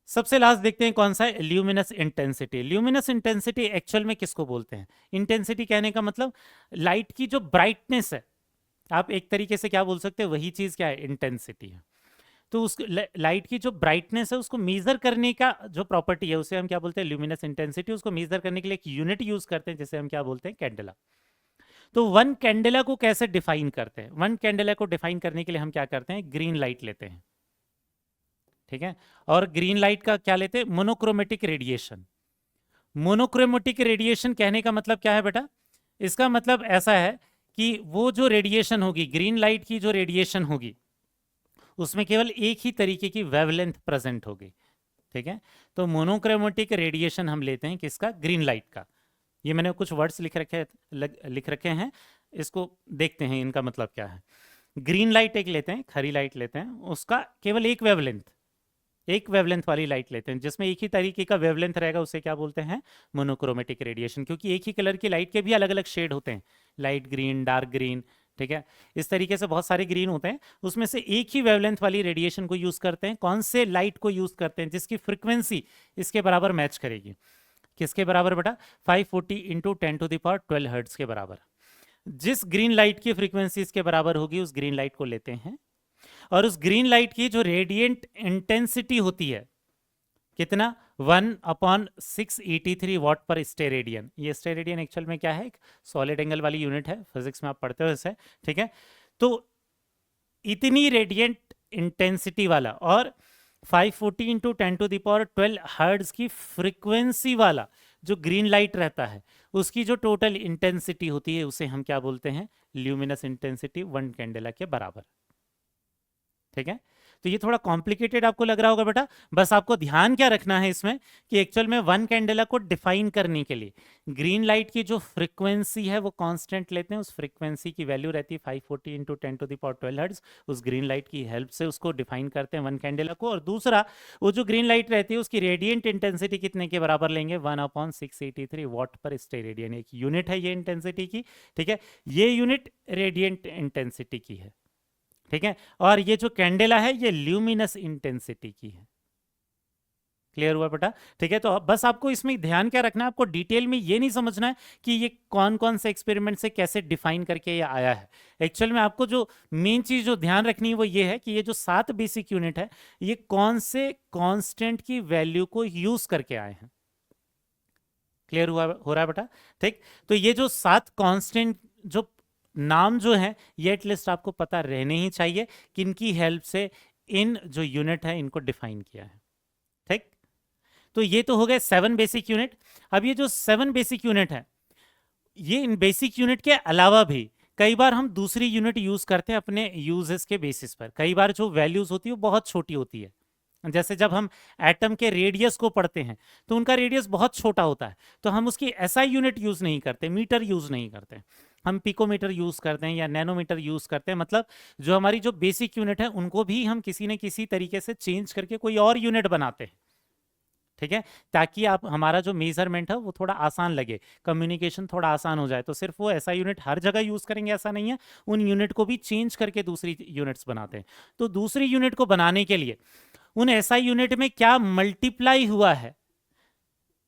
सबसे लास्ट देखते हैं कौन सा है, luminous intensity. Luminous intensity actual में किसको बोलते हैं? इंटेंसिटी कहने का मतलब लाइट की जो ब्राइटनेस है, आप एक तरीके से क्या बोल सकते हैं, वही चीज क्या है, इंटेंसिटी है। तो उस लाइट की जो ब्राइटनेस है उसको मेजर करने का जो प्रॉपर्टी है उसे हम क्या बोलते हैं, ल्यूमिनस इंटेंसिटी। उसको मेजर करने के लिए एक यूनिट यूज करते हैं जिसे हम क्या बोलते हैं, कैंडेला। तो 1 कैंडेला को कैसे डिफाइन करते हैं, 1 कैंडेला को डिफाइन करने के लिए हम क्या करते हैं, ग्रीन लाइट लेते हैं। ठीक है, और ग्रीन लाइट का क्या लेते हैं, मोनोक्रोमेटिक रेडिएशन। मोनोक्रोमेटिक रेडिएशन कहने का मतलब क्या है बेटा, इसका मतलब ऐसा है कि वो जो रेडिएशन होगी, ग्रीन लाइट की जो रेडिएशन होगी उसमें केवल एक ही तरीके की वेवलेंथ प्रेजेंट होगी। ठीक है, तो मोनोक्रोमेटिक रेडिएशन हम लेते हैं किसका, ग्रीन लाइट का। ये मैंने कुछ वर्ड्स लिख रखे हैं, इसको देखते हैं इनका मतलब क्या है। ग्रीन लाइट एक लेते हैं, खरी लाइट लेते हैं, उसका केवल एक वेवलेंथ वाली लाइट लेते हैं जिसमें एक ही तरीके का वेवलेंथ रहेगा, उसे क्या बोलते हैं, मोनोक्रोमेटिक रेडिएशन। क्योंकि एक ही कलर की लाइट के भी अलग अलग शेड होते हैं, लाइट ग्रीन, डार्क ग्रीन, ठीक है, इस तरीके से बहुत सारे ग्रीन होते हैं, उसमें से एक ही वेवलेंथ वाली रेडिएशन को यूज करते हैं। कौन से लाइट को यूज करते हैं, जिसकी फ्रीक्वेंसी इसके बराबर मैच करेगी। किसके बराबर बेटा, 540 इंटू 10⁻12 हर्ट्ज के बराबर। जिस ग्रीन लाइट की फ्रीक्वेंसी इसके बराबर होगी उस ग्रीन लाइट को लेते हैं, और उस ग्रीन लाइट की जो रेडिएंट इंटेंसिटी होती है कितना, 1/683 वाट पर स्टेरेडियन। ये स्टेरेडियन एक्चुअल में क्या है, एक सॉलिड एंगल वाली यूनिट है, फिजिक्स में आप पढ़ते हो इसे। ठीक है, तो इतनी रेडिएंट इंटेंसिटी वाला और 540 इंटू 10⁻12 हर्ट्ज की फ्रीक्वेंसी वाला जो ग्रीन लाइट रहता है उसकी जो टोटल इंटेंसिटी होती है उसे हम क्या बोलते हैं, ल्यूमिनस इंटेंसिटी 1 कैंडेला के बराबर। ठीक है, तो ये थोड़ा कॉम्प्लिकेटेड आपको लग रहा होगा बेटा, बस आपको ध्यान क्या रखना है इसमें कि एक्चुअल में वन कैंडेला को डिफाइन करने के लिए ग्रीन लाइट की जो फ्रीक्वेंसी है वो कांस्टेंट लेते हैं, उस फ्रीक्वेंसी की वैल्यू रहती है 540 इंटू 10⁻12 हर्ट्ज, उस ग्रीन लाइट की हेल्प से उसको डिफाइन करते हैं वन कैंडेला को। और दूसरा, वो जो ग्रीन लाइट रहती है उसकी रेडियंट इंटेंसिटी कितने के बराबर लेंगे, 1/683 वाट पर स्टेरेडियन, एक यूनिट है ये इंटेंसिटी की, ठीक है, ये यूनिट रेडियंट इंटेंसिटी की है, ठीक है, और ये जो कैंडेला है ये ल्यूमिनस इंटेंसिटी की है। क्लियर हुआ बेटा, ठीक है, तो बस आपको इसमें ध्यान क्या रखना है, आपको डिटेल में ये नहीं समझना है कि ये कौन कौन से एक्सपेरिमेंट से कैसे डिफाइन करके ये आया है। एक्चुअल में आपको जो मेन चीज जो ध्यान रखनी है वो ये है कि ये जो 7 बेसिक यूनिट है ये कौन से कांस्टेंट की वैल्यू को यूज करके आए हैं। क्लियर हुआ हो रहा है बेटा, ठीक, तो ये जो 7 कांस्टेंट जो नाम जो है ये एटलीस्ट आपको पता रहने ही चाहिए किनकी हेल्प से इन जो यूनिट है इनको डिफाइन किया है, ठीक। तो ये तो हो गए 7 बेसिक यूनिट। अब ये जो 7 बेसिक यूनिट है ये इन बेसिक यूनिट के अलावा भी कई बार हम दूसरी यूनिट यूज करते हैं अपने यूजेस के बेसिस पर। कई बार जो वैल्यूज होती है वो बहुत छोटी होती है, जैसे जब हम एटम के रेडियस को पढ़ते हैं तो उनका रेडियस बहुत छोटा होता है, तो हम उसकी एसआई यूनिट यूज नहीं करते, मीटर यूज नहीं करते, हम पिकोमीटर यूज करते हैं या नैनोमीटर यूज करते हैं। मतलब जो हमारी जो बेसिक यूनिट है उनको भी हम किसी न किसी तरीके से चेंज करके कोई और यूनिट बनाते हैं, ठीक है, ताकि आप हमारा जो मेजरमेंट है वो थोड़ा आसान लगे, कम्युनिकेशन थोड़ा आसान हो जाए। तो सिर्फ वो ऐसा यूनिट हर जगह यूज करेंगे ऐसा नहीं है, उन यूनिट को भी चेंज करके दूसरी यूनिट्स बनाते हैं। तो दूसरी यूनिट को बनाने के लिए उन एसआई यूनिट में क्या मल्टीप्लाई हुआ है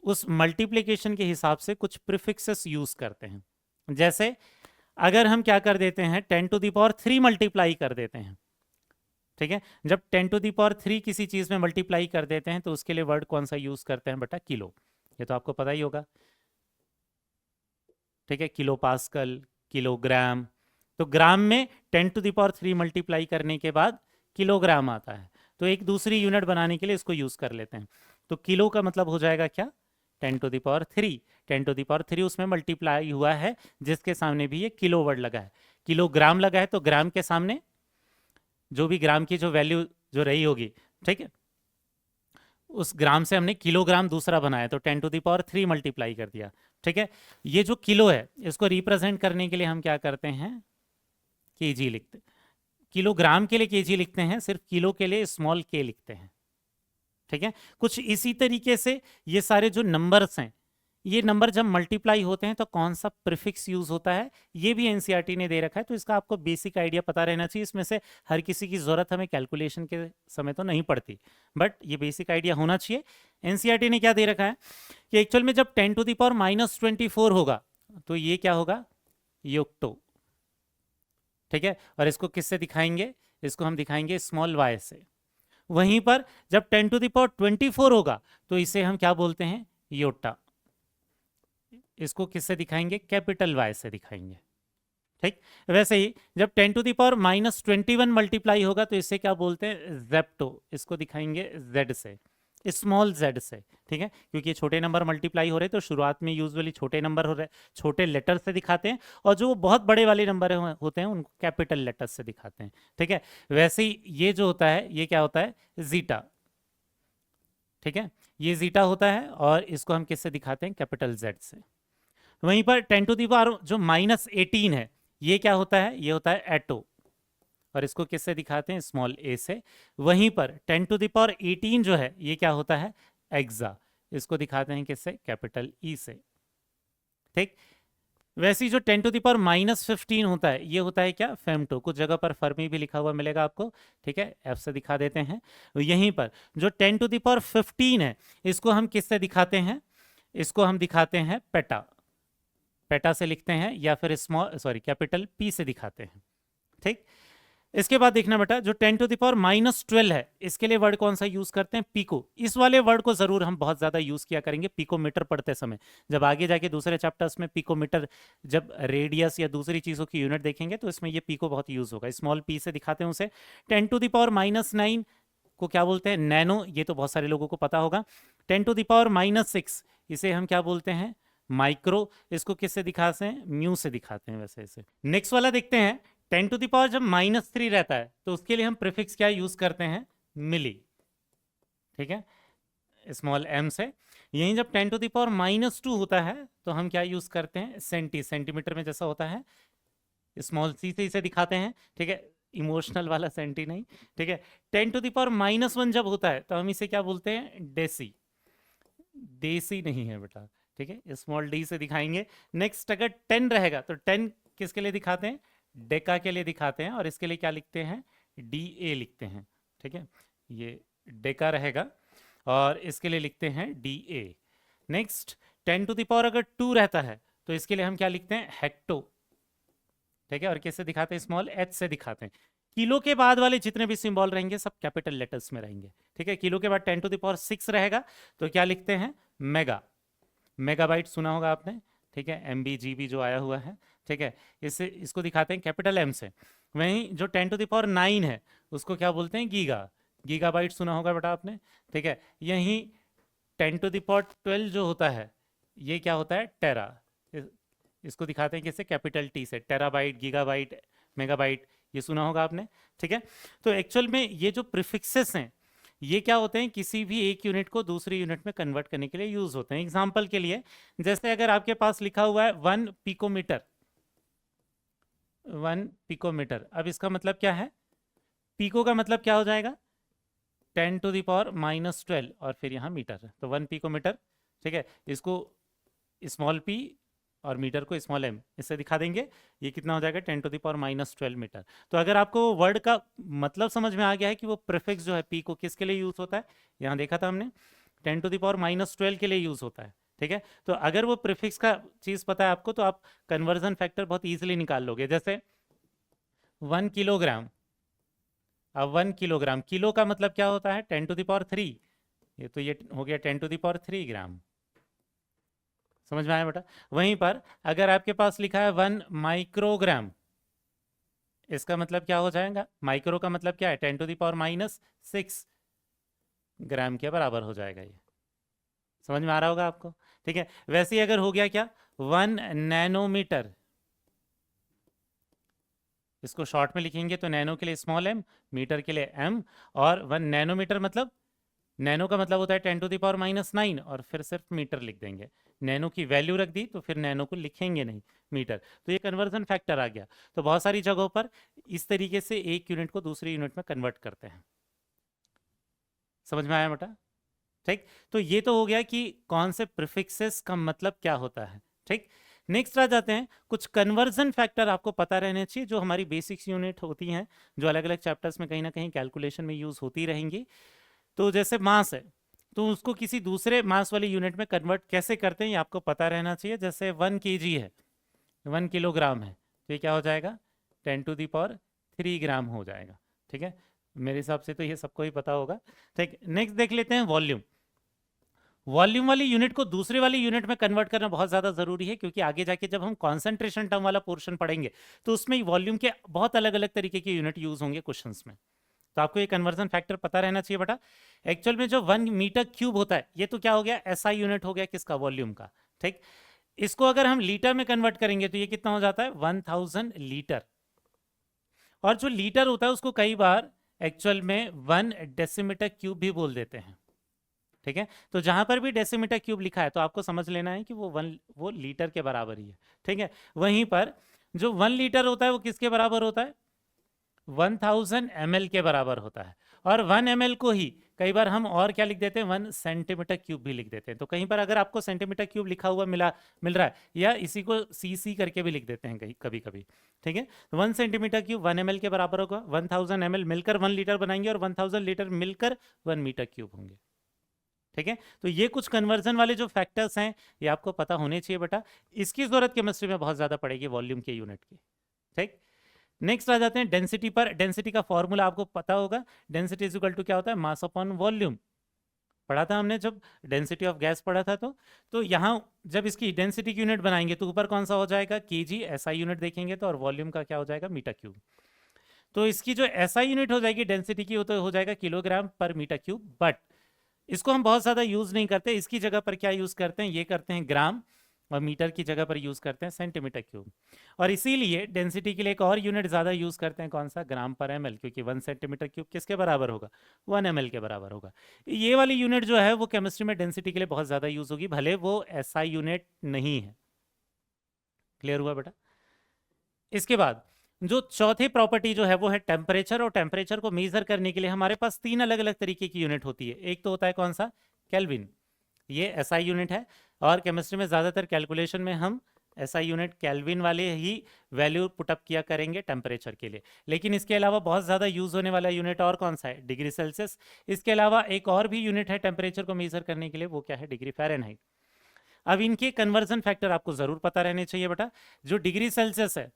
उस मल्टीप्लिकेशन के हिसाब से कुछ प्रीफिक्सेस यूज करते हैं। जैसे अगर हम क्या कर देते हैं 10⁻³ मल्टीप्लाई कर देते हैं, ठीक है, जब 10⁻³ किसी चीज में मल्टीप्लाई कर देते हैं तो उसके लिए वर्ड कौन सा यूज करते हैं बेटा, किलो, ये तो आपको पता ही होगा, ठीक है, किलो पास्कल, किलोग्राम। तो ग्राम में 10⁻³ मल्टीप्लाई करने के बाद किलोग्राम आता है, तो एक दूसरी यूनिट बनाने के लिए इसको यूज कर लेते हैं। तो किलो का मतलब हो जाएगा क्या, 10⁻³ 10⁻³ उसमें मल्टीप्लाई हुआ है जिसके सामने भी ये किलो वर्ड लगा है। किलोग्राम लगा है तो ग्राम के सामने जो भी ग्राम की जो वैल्यू जो रही होगी, ठीक है, उस ग्राम से हमने किलोग्राम दूसरा बनाया तो 10⁻³ मल्टीप्लाई कर दिया, ठीक है। ये जो किलो है इसको रिप्रेजेंट करने के लिए हम क्या करते हैं, केजी लिखते, किलोग्राम के लिए केजी लिखते हैं, सिर्फ किलो के लिए स्मॉल के लिखते हैं, ठीक है। कुछ इसी तरीके से ये सारे जो नंबर्स हैं, ये नंबर जब मल्टीप्लाई होते हैं तो कौन सा प्रीफिक्स यूज होता है ये भी एनसीईआरटी ने दे रखा है, तो इसका आपको बेसिक आइडिया पता रहना चाहिए। इसमें से हर किसी की जरूरत हमें कैलकुलेशन के समय तो नहीं पड़ती, बट ये बेसिक आइडिया होना चाहिए। एनसीईआरटी ने क्या दे रखा है कि एक्चुअल में जब 10⁻24 होगा तो ये क्या होगा, योक्टो, ठीक है, और इसको किससे दिखाएंगे, इसको हम दिखाएंगे स्मॉल वाई से। वहीं पर जब 10⁻24 होगा तो इसे हम क्या बोलते हैं, योटा, इसको किससे दिखाएंगे, कैपिटल वाई से दिखाएंगे, ठीक। वैसे ही जब 10⁻21 मल्टीप्लाई होगा तो इसे क्या बोलते हैं, जेप्टो, इसको दिखाएंगे जेड से, स्मॉल जेड से, ठीक है, क्योंकि ये छोटे नंबर मल्टीप्लाई हो रहे तो शुरुआत में यूजुअली छोटे नंबर हो रहे, छोटे लेटर से दिखाते हैं, और जो बहुत बड़े वाले नंबर होते हैं उनको कैपिटल लेटर से दिखाते हैं, ठीक है। वैसे ही ये जो होता है ये क्या होता है, जीटा, ठीक है, ये जीटा होता है और इसको हम किससे दिखाते हैं, कैपिटल जेड से। वहीं पर 10⁻ जो -18 है ये क्या होता है, ये होता है एटो, और इसको किससे दिखाते हैं, स्मॉल ए से। वहीं पर 10⁻18 जो है ये क्या होता है, एक्सा, इसको दिखाते हैं किससे, कैपिटल ई से, ठीक। वैसे ही जो 10⁻−15 होता है ये होता है क्या, फेम्टो, कुछ जगह पर फर्मी भी लिखा हुआ मिलेगा आपको, ठीक है, एफ से दिखा देते हैं। यहीं पर जो 10⁻15 है इसको हम किससे दिखाते हैं, इसको हम दिखाते हैं पेटा, पेटा से लिखते हैं, या फिर कैपिटल पी से दिखाते हैं, ठीक। इसके बाद देखना बेटा जो 10⁻−12 है इसके लिए वर्ड कौन सा यूज करते हैं, पिको। इस वाले वर्ड को जरूर हम बहुत ज्यादा यूज किया करेंगे पिकोमीटर पढ़ते समय, जब आगे जाके दूसरे चैप्टर्स में पिकोमीटर, जब रेडियस या दूसरी चीजों की यूनिट देखेंगे तो इसमें ये पिको बहुत यूज होगा। स्मॉल पी से दिखाते हैं उसे। 10⁻−9 को क्या बोलते हैं, नैनो, ये तो बहुत सारे लोगों को पता होगा। 10⁻−6 इसे हम क्या बोलते हैं, माइक्रो, इसको किससे दिखाते हैं, म्यू से दिखाते हैं वैसे इसे। नेक्स्ट वाला देखते हैं 10 टू द पावर जब -3 रहता है तो उसके लिए हम प्रीफिक्स क्या यूज करते हैं, मिली, ठीक है, स्मॉल m से। यहीं जब 10 टू द पावर -2 होता है तो हम क्या यूज करते हैं, सेंटीमीटर में जैसा होता है, स्मॉल सी से इसे दिखाते हैं, ठीक है, इमोशनल वाला सेंटी नहीं, ठीक है। 10 टू द पावर -1 जब होता है तो हम इसे क्या बोलते हैं, डेसी, देसी नहीं है बेटा, ठीक है, स्मॉल डी से दिखाएंगे। नेक्स्ट अगर 10 रहेगा तो 10 किसके लिए दिखाते हैं, डेका के लिए दिखाते हैं, और इसके लिए क्या लिखते हैं, डी ए लिखते हैं, ठीक है, ये डेका रहेगा और इसके लिए लिखते हैं d a. Next 10 to the power अगर 2 रहता है तो इसके लिए हम क्या लिखते हैं, हेक्टो, ठीक है, और किससे दिखाते हैं, स्मॉल एच से दिखाते हैं। किलो के बाद वाले जितने भी सिंबल रहेंगे सब कैपिटल लेटर्स में रहेंगे, ठीक है। किलो के बाद 10 टू द पावर 6 रहेगा तो क्या लिखते हैं, मेगा, मेगाबाइट सुना होगा आपने, ठीक है, एमबी जीबी जो आया हुआ है, ठीक है, इसको दिखाते हैं कैपिटल एम से। वहीं जो 10 टू द पावर 9 है उसको क्या बोलते हैं, गीगा, गीगाबाइट सुना होगा बेटा आपने, ठीक है। यहीं 10 टू द पावर 12 जो होता है ये क्या होता है, टेरा, इसको दिखाते हैं किससे, कैपिटल टी से, टेराबाइट, गीगाबाइट, मेगाबाइट, ये सुना होगा आपने, ठीक है। तो एक्चुअल में ये जो प्रीफिक्सेस हैं ये क्या होते हैं, किसी भी एक यूनिट को दूसरी यूनिट में कन्वर्ट करने के लिए यूज होते हैं। एग्जांपल के लिए जैसे अगर आपके पास लिखा हुआ है 1 पिकोमीटर, 1 पिकोमीटर, अब इसका मतलब क्या है, पिको का मतलब क्या हो जाएगा, 10 टू द पावर -12 और फिर यहाँ मीटर, तो 1 पिकोमीटर, ठीक है, इसको स्मॉल पी और मीटर को स्मॉल एम इससे दिखा देंगे, ये कितना हो जाएगा, 10 टू द पावर -12 मीटर। तो अगर आपको वर्ड का मतलब समझ में आ गया है कि वो प्रीफिक्स जो है पी को किसके लिए यूज होता है, यहाँ देखा था हमने 10 टू द पावर -12 के लिए यूज होता है, ठीक है। तो अगर वो प्रीफिक्स का चीज पता है आपको तो आप कन्वर्जन फैक्टर बहुत ईजिली निकाल लोगे। जैसे 1 किलोग्राम, अब 1 किलोग्राम, किलो का मतलब क्या होता है, 10 टू द पावर 3, ये तो ये हो गया 10 टू द पावर 3 ग्राम, समझ में आया बेटा। वहीं पर अगर आपके पास लिखा है 1 माइक्रोग्राम, इसका मतलब क्या हो जाएगा, माइक्रो का मतलब क्या है, 10 टू द पावर -6 ग्राम के बराबर हो जाएगा, ये समझ में आ रहा होगा आपको, ठीक है। वैसे ही अगर हो गया क्या, 1 नैनोमीटर, इसको शॉर्ट में लिखेंगे तो नैनो के लिए स्मॉल एम, मीटर के लिए एम, और 1 नैनोमीटर मतलब, नैनो का मतलब होता है 10 टू द पावर -9 और फिर सिर्फ मीटर लिख देंगे, नैनो की वैल्यू रख दी तो फिर नैनो को लिखेंगे नहीं, मीटर। तो ये कन्वर्जन फैक्टर आ गया। तो बहुत सारी जगहों पर इस तरीके से एक यूनिट को दूसरी यूनिट में कन्वर्ट करते हैं, समझ में आया बेटा, ठीक। तो ये तो हो गया कि कौन से प्रीफिक्सेस का मतलब क्या होता है, ठीक। नेक्स्ट आ जाते हैं, कुछ कन्वर्जन फैक्टर आपको पता रहने चाहिए जो हमारी बेसिक्स यूनिट होती हैं, जो अलग अलग चैप्टर्स में कहीं ना कहीं कैलकुलेशन में यूज होती रहेंगी। तो जैसे मास है तो उसको किसी दूसरे मास वाली यूनिट में कन्वर्ट कैसे करते हैं ये आपको पता रहना चाहिए। जैसे 1 kg है, 1 किलोग्राम है, तो ये क्या हो जाएगा, 10 टू द पावर 3 ग्राम हो जाएगा, ठीक है। मेरे हिसाब से तो ये सबको ही पता होगा, ठीक। नेक्स्ट देख लेते हैं वॉल्यूम। वॉल्यूम वाली यूनिट को दूसरे वाली यूनिट में कन्वर्ट करना बहुत ज़्यादा ज़रूरी है, क्योंकि आगे जाके जब हम कॉन्सेंट्रेशन टर्म वाला पोर्शन पढ़ेंगे तो उसमें वॉल्यूम के बहुत अलग अलग तरीके की यूनिट यूज होंगे क्वेश्चंस में। तो आपको ये कन्वर्जन फैक्टर पता रहना चाहिए बेटा। एक्चुअल में जो 1 मीटर क्यूब होता है ये तो क्या हो गया, एसआई यूनिट हो गया किसका, वॉल्यूम का, ठीक। इसको अगर हम लीटर में कन्वर्ट करेंगे तो ये कितना हो जाता है, 1000 लीटर। और जो लीटर होता है उसको कई बार एक्चुअल में 1 डेसीमीटर क्यूब भी बोल देते हैं, ठीक है। तो जहां पर भी डेसीमीटर क्यूब लिखा है तो आपको समझ लेना है कि वो लीटर के बराबर ही है, ठीक है। वहीं पर जो 1 लीटर होता है वो किसके बराबर होता है, 1000 ml के बराबर होता है। और 1 ml को ही कई बार हम और क्या लिख देते हैं, 1 सेंटीमीटर क्यूब भी लिख देते हैं। तो कहीं पर अगर आपको सेंटीमीटर क्यूब लिखा हुआ मिल रहा है, या इसी को सीसी करके भी लिख देते हैं कभी कभी, ठीक है। 1 सेंटीमीटर क्यूब 1 ml के बराबर होगा, 1000 ml मिलकर 1 लीटर बनाएंगे और 1000 लीटर मिलकर 1 मीटर क्यूब होंगे, ठीक है। तो ये कुछ कन्वर्जन वाले जो फैक्टर्स हैं ये आपको पता होने चाहिए बेटा। इसकी जरूरत केमिस्ट्री में बहुत ज्यादा पड़ेगी वॉल्यूम के यूनिट की, ठीक। नेक्स्ट आ जाते हैं डेंसिटी पर। डेंसिटी का फॉर्मूला आपको पता होगा, डेंसिटी इज इक्वल टू क्या होता है, मास अपॉन वॉल्यूम। पढ़ा था हमने जब डेंसिटी ऑफ गैस पढ़ा था। तो यहाँ जब इसकी डेंसिटी की यूनिट बनाएंगे तो ऊपर कौन सा हो जाएगा, केजी, एसआई यूनिट देखेंगे तो, और वॉल्यूम का क्या हो जाएगा, मीटर क्यूब। तो इसकी जो एसआई यूनिट हो जाएगी डेंसिटी की, तो हो जाएगा किलोग्राम पर मीटर क्यूब। बट इसको हम बहुत ज्यादा यूज नहीं करते, इसकी जगह पर क्या यूज करते हैं, ये करते हैं ग्राम, और मीटर की जगह पर यूज़ करते हैं सेंटीमीटर क्यूब। और इसीलिए डेंसिटी के लिए एक और यूनिट ज़्यादा यूज़ करते हैं, कौन सा? ग्राम पर एम एल, क्योंकि 1 सेंटीमीटर क्यूब किसके बराबर होगा? 1 ml के बराबर होगा। ये वाली यूनिट जो है वो केमिस्ट्री में डेंसिटी के लिए बहुत ज़्यादा यूज़ होगी, भले वो एसआई यूनिट नहीं है। क्लियर हुआ बेटा? इसके बाद जो चौथी प्रॉपर्टी जो है वो है टेम्परेचर, और टेम्परेचर को मेजर करने के लिए हमारे पास 3 अलग अलग तरीके की यूनिट होती है। एक तो होता है कौन सा? केल्विन, ये एसआई यूनिट है, और केमिस्ट्री में ज़्यादातर कैलकुलेशन में हम एसआई यूनिट केल्विन वाले ही वैल्यू पुटअप किया करेंगे टेम्परेचर के लिए। लेकिन इसके अलावा बहुत ज़्यादा यूज़ होने वाला यूनिट और कौन सा है? Degree Celsius. इसके अलावा एक और भी यूनिट है टेम्परेचर को मेजर करने के लिए, वो क्या है? Degree Fahrenheit. अब इनके कन्वर्जन फैक्टर आपको ज़रूर पता रहने चाहिए बेटा। जो डिग्री सेल्सियस है,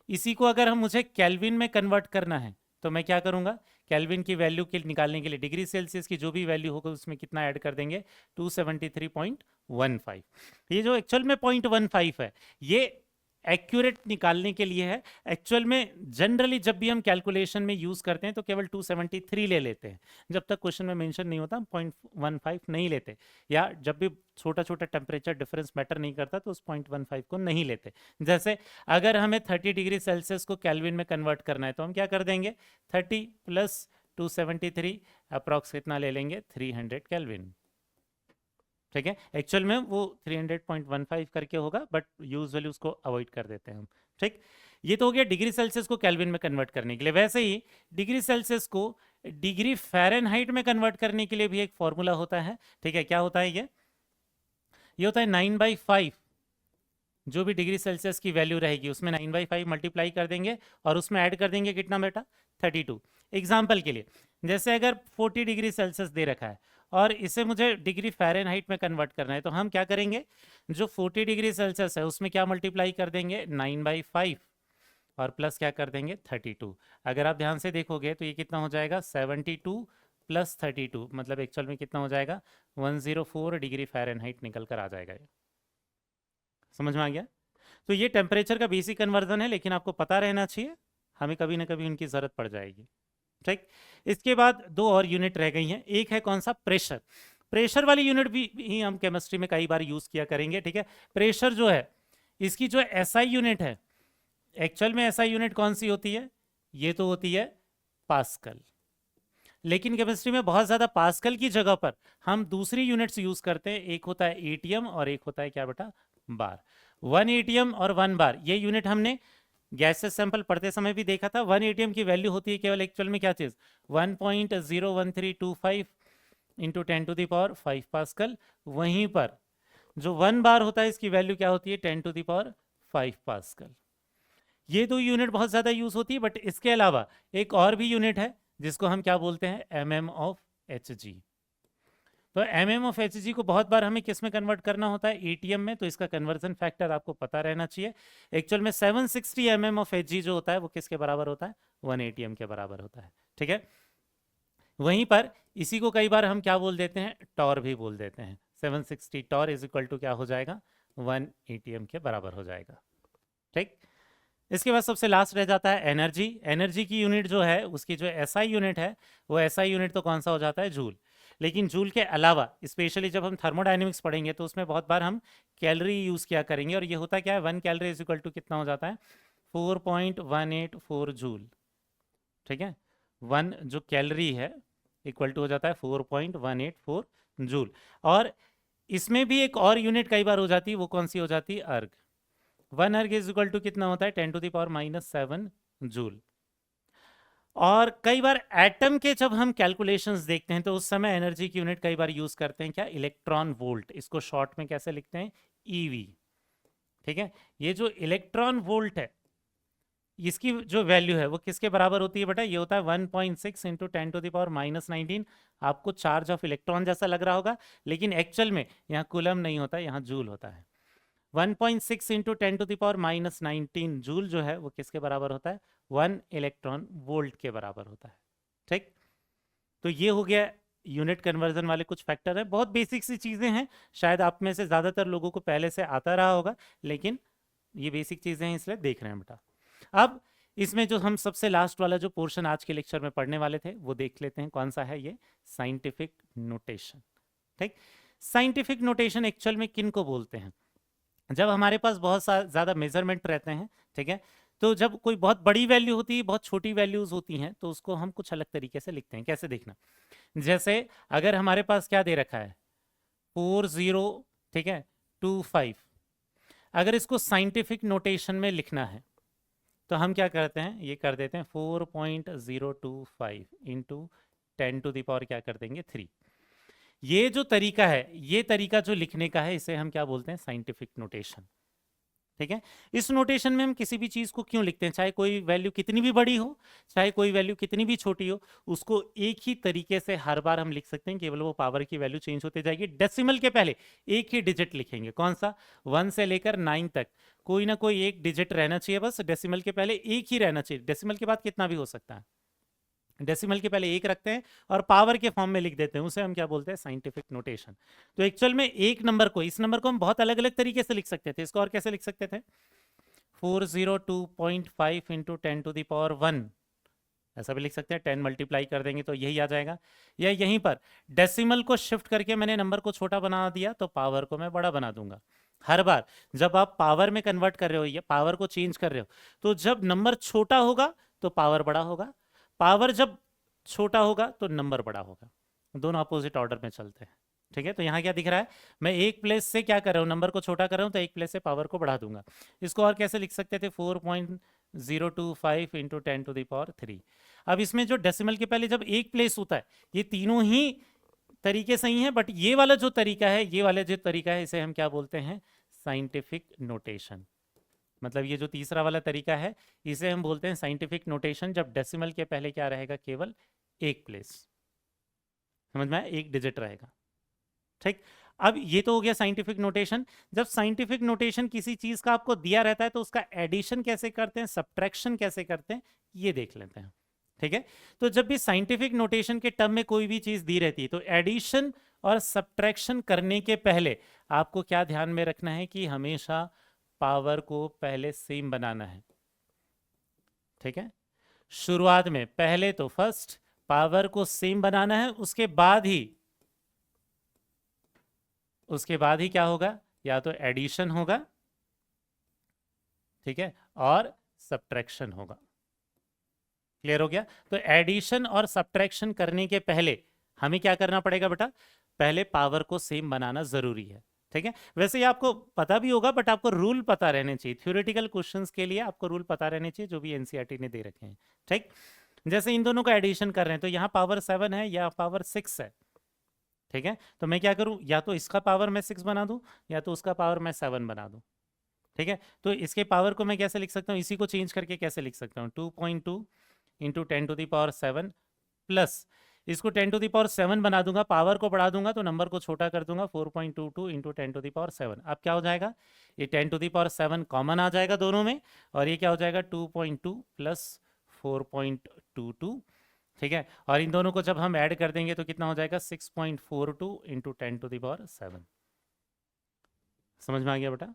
इसी को अगर हम मुझे केल्विन में कन्वर्ट करना है तो मैं क्या करूंगा? केल्विन की वैल्यू के निकालने के लिए डिग्री सेल्सियस की जो भी वैल्यू होगा उसमें कितना ऐड कर देंगे? 273.15। ये जो एक्चुअल में 0.15 है, ये एक्यूरेट निकालने के लिए है। एक्चुअल में जनरली जब भी हम कैलकुलेशन में यूज़ करते हैं तो केवल 273 ले लेते हैं, जब तक क्वेश्चन में मेंशन नहीं होता हम 0.15 नहीं लेते, या जब भी छोटा छोटा टेम्परेचर डिफरेंस मैटर नहीं करता तो उस 0.15 को नहीं लेते। जैसे अगर हमें 30 डिग्री सेल्सियस को केल्विन में कन्वर्ट करना है तो हम क्या कर देंगे? 30 प्लस 273 अप्रॉक्स कितना ले लेंगे? 300 केल्विन। ठीक है, एक्चुअल में वो 300.15 करके होगा, बट यूजुअली उसको अवॉइड कर देते हैं हम। ठीक, ये तो हो गया डिग्री सेल्सियस को केल्विन में कन्वर्ट करने के लिए। वैसे ही डिग्री सेल्सियस को डिग्री फ़ारेनहाइट में कन्वर्ट करने के लिए भी एक फॉर्मूला होता है। ठीक है, क्या होता है ये होता है 9/5। जो भी डिग्री सेल्सियस की वैल्यू रहेगी उसमें 9/5 मल्टीप्लाई कर देंगे, और उसमें ऐड कर देंगे कितना बेटा? 32। एग्जाम्पल के लिए, जैसे अगर 40 डिग्री सेल्सियस दे रखा है और इसे मुझे डिग्री फ़ारेनहाइट में कन्वर्ट करना है, तो हम क्या करेंगे? जो 40 डिग्री सेल्सियस है उसमें क्या मल्टीप्लाई कर देंगे? 9/5, और प्लस क्या कर देंगे? 32। अगर आप ध्यान से देखोगे तो ये कितना हो जाएगा? 72 प्लस 32, मतलब एक्चुअल में कितना हो जाएगा? 104 डिग्री फ़ारेनहाइट निकल कर आ जाएगा। ये समझ में आ गया? तो ये टेम्परेचर का बेसिक कन्वर्जन है, लेकिन आपको पता रहना चाहिए, हमें कभी ना कभी उनकी ज़रूरत पड़ जाएगी। ठीक, इसके बाद दो और यूनिट रह गई हैं। एक है कौन सा? प्रेशर। प्रेशर वाली यूनिट भी हम केमिस्ट्री में कई बार यूज़ किया करेंगे। ठीक है, प्रेशर जो है, इसकी जो एसआई यूनिट है, एक्चुअल में एसआई यूनिट कौन सी होती है? ये तो होती है पास्कल। लेकिन केमिस्ट्री में बहुत ज़्यादा पास्कल की जगह पर हम दूसरी यूनिट्स यूज़ करते हैं। एक होता है एटीएम और एक होता है क्या बेटा? बार। 1 एटीएम और 1 बार, ये यूनिट हमने गैसेस सैंपल पढ़ते समय भी देखा था। 1 एटीएम की वैल्यू होती है केवल एक्चुअल में क्या चीज़? 1.01325 इंटू 10⁵ पास्कल। वहीं पर जो 1 बार होता है इसकी वैल्यू क्या होती है? 10⁵ पास्कल। ये दो यूनिट बहुत ज़्यादा यूज़ होती है, बट इसके अलावा एक और भी यूनिट है जिसको हम क्या बोलते हैं? mm/Hg। तो mm/Hg को बहुत बार हमें किस में कन्वर्ट करना होता है? एटीएम में। तो इसका कन्वर्जन फैक्टर आपको पता रहना चाहिए। एक्चुअल में 760 mm/Hg जो होता है वो किसके बराबर होता है? 1 एटीएम के बराबर होता है। ठीक है, वहीं पर इसी को कई बार हम क्या बोल देते हैं? टॉर भी बोल देते हैं। 760 टॉर इज इक्वल टू क्या हो जाएगा? 1 एटीएम के बराबर हो जाएगा। ठीक, इसके बाद सबसे लास्ट रह जाता है एनर्जी। एनर्जी की यूनिट जो है, उसकी जो एसआई यूनिट है, वो एसआई यूनिट तो कौन सा हो जाता है? जूल। लेकिन जूल के अलावा स्पेशली जब हम थर्मोडायनेमिक्स पढ़ेंगे तो उसमें बहुत बार हम कैलोरी यूज़ किया करेंगे, और ये होता क्या है? 1 कैलोरी इज इक्वल टू कितना हो जाता है? 4.184 जूल। ठीक है, 1 जो कैलोरी है इक्वल टू हो जाता है 4.184 जूल। और इसमें भी एक और यूनिट कई बार हो जाती है, वो कौन सी हो जाती है? अर्ग। 1 अर्ग इज इक्वल टू कितना होता है? 10⁻⁻7 जूल। और कई बार एटम के जब हम कैलकुलेशंस देखते हैं तो उस समय एनर्जी की यूनिट कई बार यूज करते हैं क्या? Electron volt. इसको शॉर्ट में कैसे लिखते हैं? ईवी। ठीक है, ये जो इलेक्ट्रॉन वोल्ट है, इसकी जो वैल्यू है वो किसके बराबर होती है बेटा? ये होता है 1.6 इंटू 10⁻⁻19। आपको चार्ज ऑफ इलेक्ट्रॉन जैसा लग रहा होगा, लेकिन एक्चुअल में यहाँ कूलम नहीं होता, यहाँ जूल होता है। 1.6 इंटू 10⁻⁻19 जूल जो है वो किसके बराबर होता है? 1 इलेक्ट्रॉन वोल्ट के बराबर होता है। ठीक, तो ये हो गया यूनिट कन्वर्जन वाले कुछ फैक्टर है। बहुत बेसिक सी चीज़ें हैं, शायद आप में से ज़्यादातर लोगों को पहले से आता रहा होगा, लेकिन ये बेसिक चीज़ें हैं इसलिए देख रहे हैं बेटा। अब इसमें जो हम सबसे लास्ट वाला जो पोर्शन आज के लेक्चर में पढ़ने वाले थे वो देख लेते हैं। कौन सा है ये? Scientific notation. ठीक, साइंटिफिक नोटेशन एक्चुअल में किन को बोलते हैं? जब हमारे पास बहुत ज़्यादा मेजरमेंट रहते हैं, ठीक है, तो जब कोई बहुत बड़ी वैल्यू होती है, बहुत छोटी वैल्यूज होती हैं, तो उसको हम कुछ अलग तरीके से लिखते हैं। कैसे देखना, जैसे अगर हमारे पास क्या दे रखा है 40, ठीक है, 25, अगर इसको साइंटिफिक नोटेशन में लिखना है तो हम क्या करते हैं, ये कर देते हैं 4.025 इंटू 10⁻, क्या कर देंगे 3। ये जो तरीका है, ये तरीका जो लिखने का है, इसे हम क्या बोलते हैं, साइंटिफिक नोटेशन। ठीक है, इस नोटेशन में हम किसी भी चीज को क्यों लिखते हैं, चाहे कोई वैल्यू कितनी भी बड़ी हो, चाहे कोई वैल्यू कितनी भी छोटी हो, उसको एक ही तरीके से हर बार हम लिख सकते हैं, केवल वो पावर की वैल्यू चेंज होती जाएगी। डेसिमल के पहले एक ही डिजिट लिखेंगे, कौन सा, 1 से लेकर 9 तक कोई ना कोई एक डिजिट रहना चाहिए, बस डेसिमल के पहले एक ही रहना चाहिए। डेसिमल के बाद कितना भी हो सकता है, डेसिमल के पहले एक रखते हैं और पावर के फॉर्म में लिख देते हैं, उसे हम क्या बोलते हैं, साइंटिफिक नोटेशन। तो एक्चुअल में एक नंबर को, इस नंबर को हम बहुत अलग अलग तरीके से लिख सकते थे। इसको और कैसे लिख सकते थे, 402.5 इंटू 10⁻1, ऐसा भी लिख सकते हैं। 10 मल्टीप्लाई कर देंगे तो यही आ जाएगा। या यहीं पर डेसिमल को शिफ्ट करके मैंने नंबर को छोटा बना दिया, तो पावर को मैं बड़ा बना दूंगा। हर बार जब आप पावर में कन्वर्ट कर रहे हो या पावर को चेंज कर रहे हो, तो जब नंबर छोटा होगा तो पावर बड़ा होगा, पावर जब छोटा होगा तो नंबर बड़ा होगा, दोनों अपोजिट ऑर्डर में चलते हैं। ठीक है, तो यहाँ क्या दिख रहा है, मैं एक प्लेस से क्या कर रहा हूँ, नंबर को छोटा कर रहा हूँ, तो एक प्लेस से पावर को बढ़ा दूंगा। इसको और कैसे लिख सकते थे, 4.025 इंटू 10⁻3। अब इसमें जो डेसिमल के पहले जब एक प्लेस होता है, ये तीनों ही तरीके सही हैं, बट ये वाला जो तरीका है, ये वाला जो तरीका है, इसे हम क्या बोलते हैं, साइंटिफिक नोटेशन। मतलब ये जो तीसरा वाला तरीका है, इसे हम बोलते हैं साइंटिफिक नोटेशन, जब डेसिमल के पहले क्या रहेगा, केवल एक प्लेस, समझ में आया, एक डिजिट रहेगा। ठीक, अब ये तो हो गया साइंटिफिक नोटेशन। जब साइंटिफिक नोटेशन किसी चीज का आपको दिया रहता है, तो उसका एडिशन कैसे करते हैं, सब्ट्रैक्शन कैसे करते हैं, ये देख लेते हैं। ठीक है, तो जब भी साइंटिफिक नोटेशन के टर्म में कोई भी चीज दी रहती है, तो एडिशन और सब्ट्रैक्शन करने के पहले आपको क्या ध्यान में रखना है कि हमेशा पावर को पहले सेम बनाना है। ठीक है, शुरुआत में पहले तो फर्स्ट पावर को सेम बनाना है, उसके बाद ही क्या होगा, या तो एडिशन होगा, ठीक है, और सब्ट्रैक्शन होगा। क्लियर हो गया, तो एडिशन और सब्ट्रैक्शन करने के पहले हमें क्या करना पड़ेगा बेटा, पहले पावर को सेम बनाना जरूरी है। ठीक है, वैसे ये आपको पता भी होगा, बट आपको रूल पता रहने चाहिए, थ्योरेटिकल क्वेश्चंस के लिए आपको रूल पता रहने चाहिए, जो भी एनसीईआरटी ने दे रखे हैं। ठीक, जैसे इन दोनों का एडिशन कर रहे हैं, तो यहाँ पावर 7 है या पावर 6 है। ठीक है, तो मैं क्या करूं, या तो इसका पावर मैं 6 बना दूं, या तो उसका पावर मैं 7 बना दूं। ठीक है, तो इसके पावर को मैं कैसे लिख सकता हूँ, इसी को चेंज करके कैसे लिख सकता हूँ, 2.2 इंटू 10⁻7 प्लस इसको 10⁻7 बना दूंगा, पावर को बढ़ा दूंगा तो नंबर को छोटा कर दूंगा, 4.22 इंटू 10⁻7। अब क्या हो जाएगा, ये 10⁻7 कॉमन आ जाएगा दोनों में, और ये क्या हो जाएगा 2.2 प्लस 4.22। ठीक है, और इन दोनों को जब हम ऐड कर देंगे तो कितना हो जाएगा, 6.42 इंटू 10⁻7। समझ में आ गया बेटा,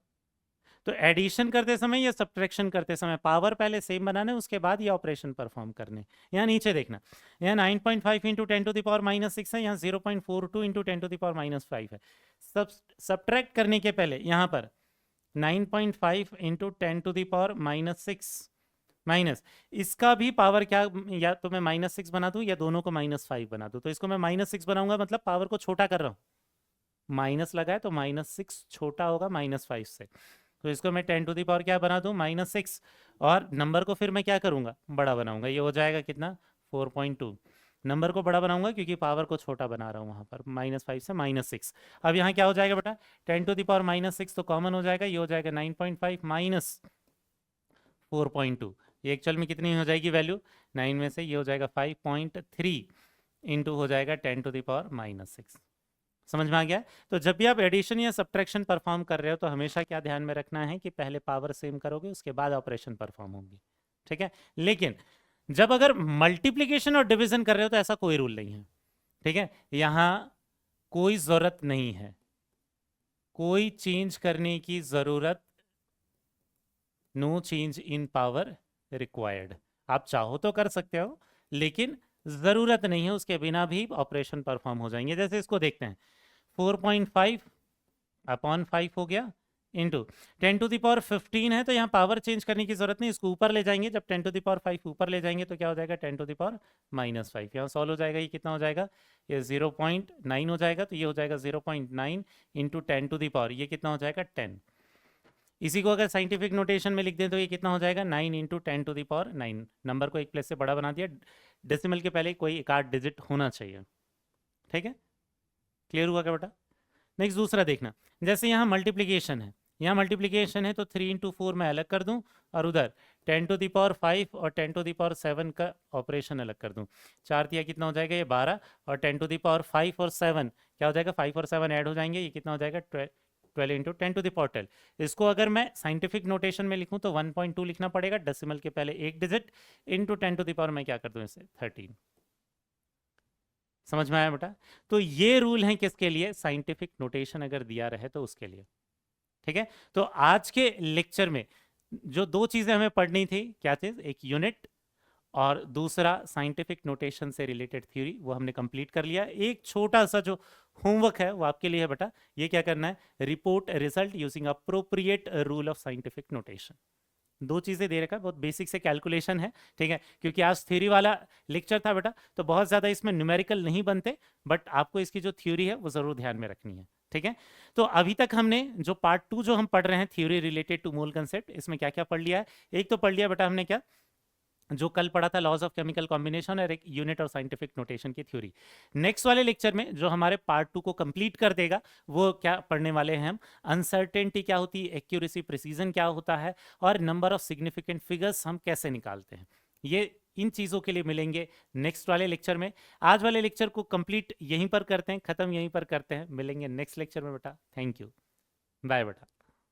तो एडिशन करते समय या सब्ट्रैक्शन करते समय पावर पहले सेम बनाना है, उसके बाद ये ऑपरेशन परफॉर्म करने। यहाँ नीचे देखना, यहाँ 9.5 इंटू 10⁻6 है, यहाँ 0.42 इंटू 10⁻5 है। सब्ट्रैक्ट करने के पहले यहाँ पर 9.5 इंटू 10⁻6 माइनस इसका भी पावर क्या, या तो मैं -6 बना दूं या दोनों को -5 बना दूं। तो इसको मैं -6 बनाऊंगा, मतलब पावर को छोटा कर रहा हूं, माइनस लगा है तो -6 छोटा होगा -5 से। तो इसको मैं 10⁻ क्या बना दूं, -6, और नंबर को फिर मैं क्या करूंगा, बड़ा बनाऊंगा। ये हो जाएगा कितना, 4.2। नंबर को बड़ा बनाऊंगा क्योंकि पावर को छोटा बना रहा हूं वहां पर, -5 से -6। अब यहाँ क्या हो जाएगा बेटा, 10⁻6 तो कॉमन हो जाएगा, ये हो जाएगा 9.5 माइनस 4.2। ये एक्चुअल में कितनी हो जाएगी वैल्यू, 9 में से ये हो जाएगा 5.3 इंटू हो जाएगा 10⁻6। समझ में आ गया। तो जब भी आप एडिशन या सब्ट्रैक्शन परफॉर्म कर रहे हो, तो हमेशा क्या ध्यान में रखना है कि पहले पावर सेम करोगे, उसके बाद ऑपरेशन परफॉर्म होगी। ठीक है, लेकिन जब अगर मल्टीप्लीकेशन और डिवीजन कर रहे हो तो ऐसा कोई रूल नहीं है। ठीक है, यहां कोई जरूरत नहीं है, कोई चेंज करने की जरूरत, no change in power required. आप चाहो तो कर सकते हो, लेकिन जरूरत नहीं है, उसके बिना भी ऑपरेशन परफॉर्म हो जाएंगे। जैसे इसको देखते हैं, 4.5 अपॉन 5 हो गया इंटू 10⁻15 है, तो यहाँ पावर चेंज करने की जरूरत नहीं, इसको ऊपर ले जाएंगे, जब 10⁵ ऊपर ले जाएंगे तो क्या हो जाएगा 10⁻⁻⁵ यहाँ सॉल्व हो जाएगा, ये कितना हो जाएगा, ये 0.9 हो जाएगा, तो ये हो जाएगा 0.9 इंटू 10⁻, ये कितना हो जाएगा 10। इसी को अगर साइंटिफिक नोटेशन में लिख दें तो ये कितना हो जाएगा 9 इंटू 10⁹ नंबर को एक प्लेस से बड़ा बना दिया, डेसिमल के पहले कोई एक आध डिजिट होना चाहिए। ठीक है, क्लियर हुआ क्या बेटा? नेक्स्ट दूसरा देखना, जैसे यहाँ मल्टीप्लीकेशन है, यहाँ मल्टीप्लीकेशन है तो 3 इंटू 4 मैं अलग कर दूं और उधर 10⁵ और 10�7 का ऑपरेशन अलग कर दूं। 4 दिया कितना हो जाएगा, ये 12, और 10⁵ और 7 क्या हो जाएगा, 5 और 7 ऐड हो जाएंगे, ये कितना हो जाएगा 12 इंटू 10⁻12। इसको अगर मैं साइंटिफिक नोटेशन में लिखूं तो 1.2 लिखना पड़ेगा, डेसिमल के पहले एक डिजिट, इंटू 10⁻, मैं क्या कर दूं इसे 13। समझ में आया बेटा? तो ये रूल है किसके लिए, साइंटिफिक नोटेशन अगर दिया रहे तो उसके लिए। ठीक है, तो आज के लेक्चर में जो दो चीजें हमें पढ़नी थी, क्या चीज, एक यूनिट और दूसरा साइंटिफिक नोटेशन से रिलेटेड थ्योरी, वो हमने कंप्लीट कर लिया। एक छोटा सा जो होमवर्क है वो आपके लिए है बेटा, ये क्या करना है, report result using appropriate rule of scientific notation. दो चीजें दे रखा है, बहुत बेसिक से कैलकुलेशन है। ठीक है, क्योंकि आज थ्योरी वाला लेक्चर था बेटा, तो बहुत ज्यादा इसमें न्यूमेरिकल नहीं बनते, बट आपको इसकी जो थ्योरी है वो जरूर ध्यान में रखनी है। ठीक है, तो अभी तक हमने जो पार्ट 2 जो हम पढ़ रहे हैं, theory related to mole concept, इसमें क्या क्या पढ़ लिया है। एक तो पढ़ लिया बेटा हमने क्या, जो कल पढ़ा था लॉज ऑफ केमिकल कॉम्बिनेशन, और एक यूनिट और साइंटिफिक नोटेशन की थ्योरी। नेक्स्ट वाले लेक्चर में जो हमारे पार्ट 2 को कंप्लीट कर देगा, वो क्या पढ़ने वाले हैं हम, अनसर्टेनिटी क्या होती है, एक्यूरेसी प्रिसीजन क्या होता है, और नंबर ऑफ सिग्निफिकेंट फिगर्स हम कैसे निकालते हैं। ये इन चीज़ों के लिए मिलेंगे नेक्स्ट वाले लेक्चर में। आज वाले लेक्चर को कंप्लीट यहीं पर करते हैं, खत्म यहीं पर करते हैं, मिलेंगे नेक्स्ट लेक्चर में बेटा। थैंक यू, बाय बेटा।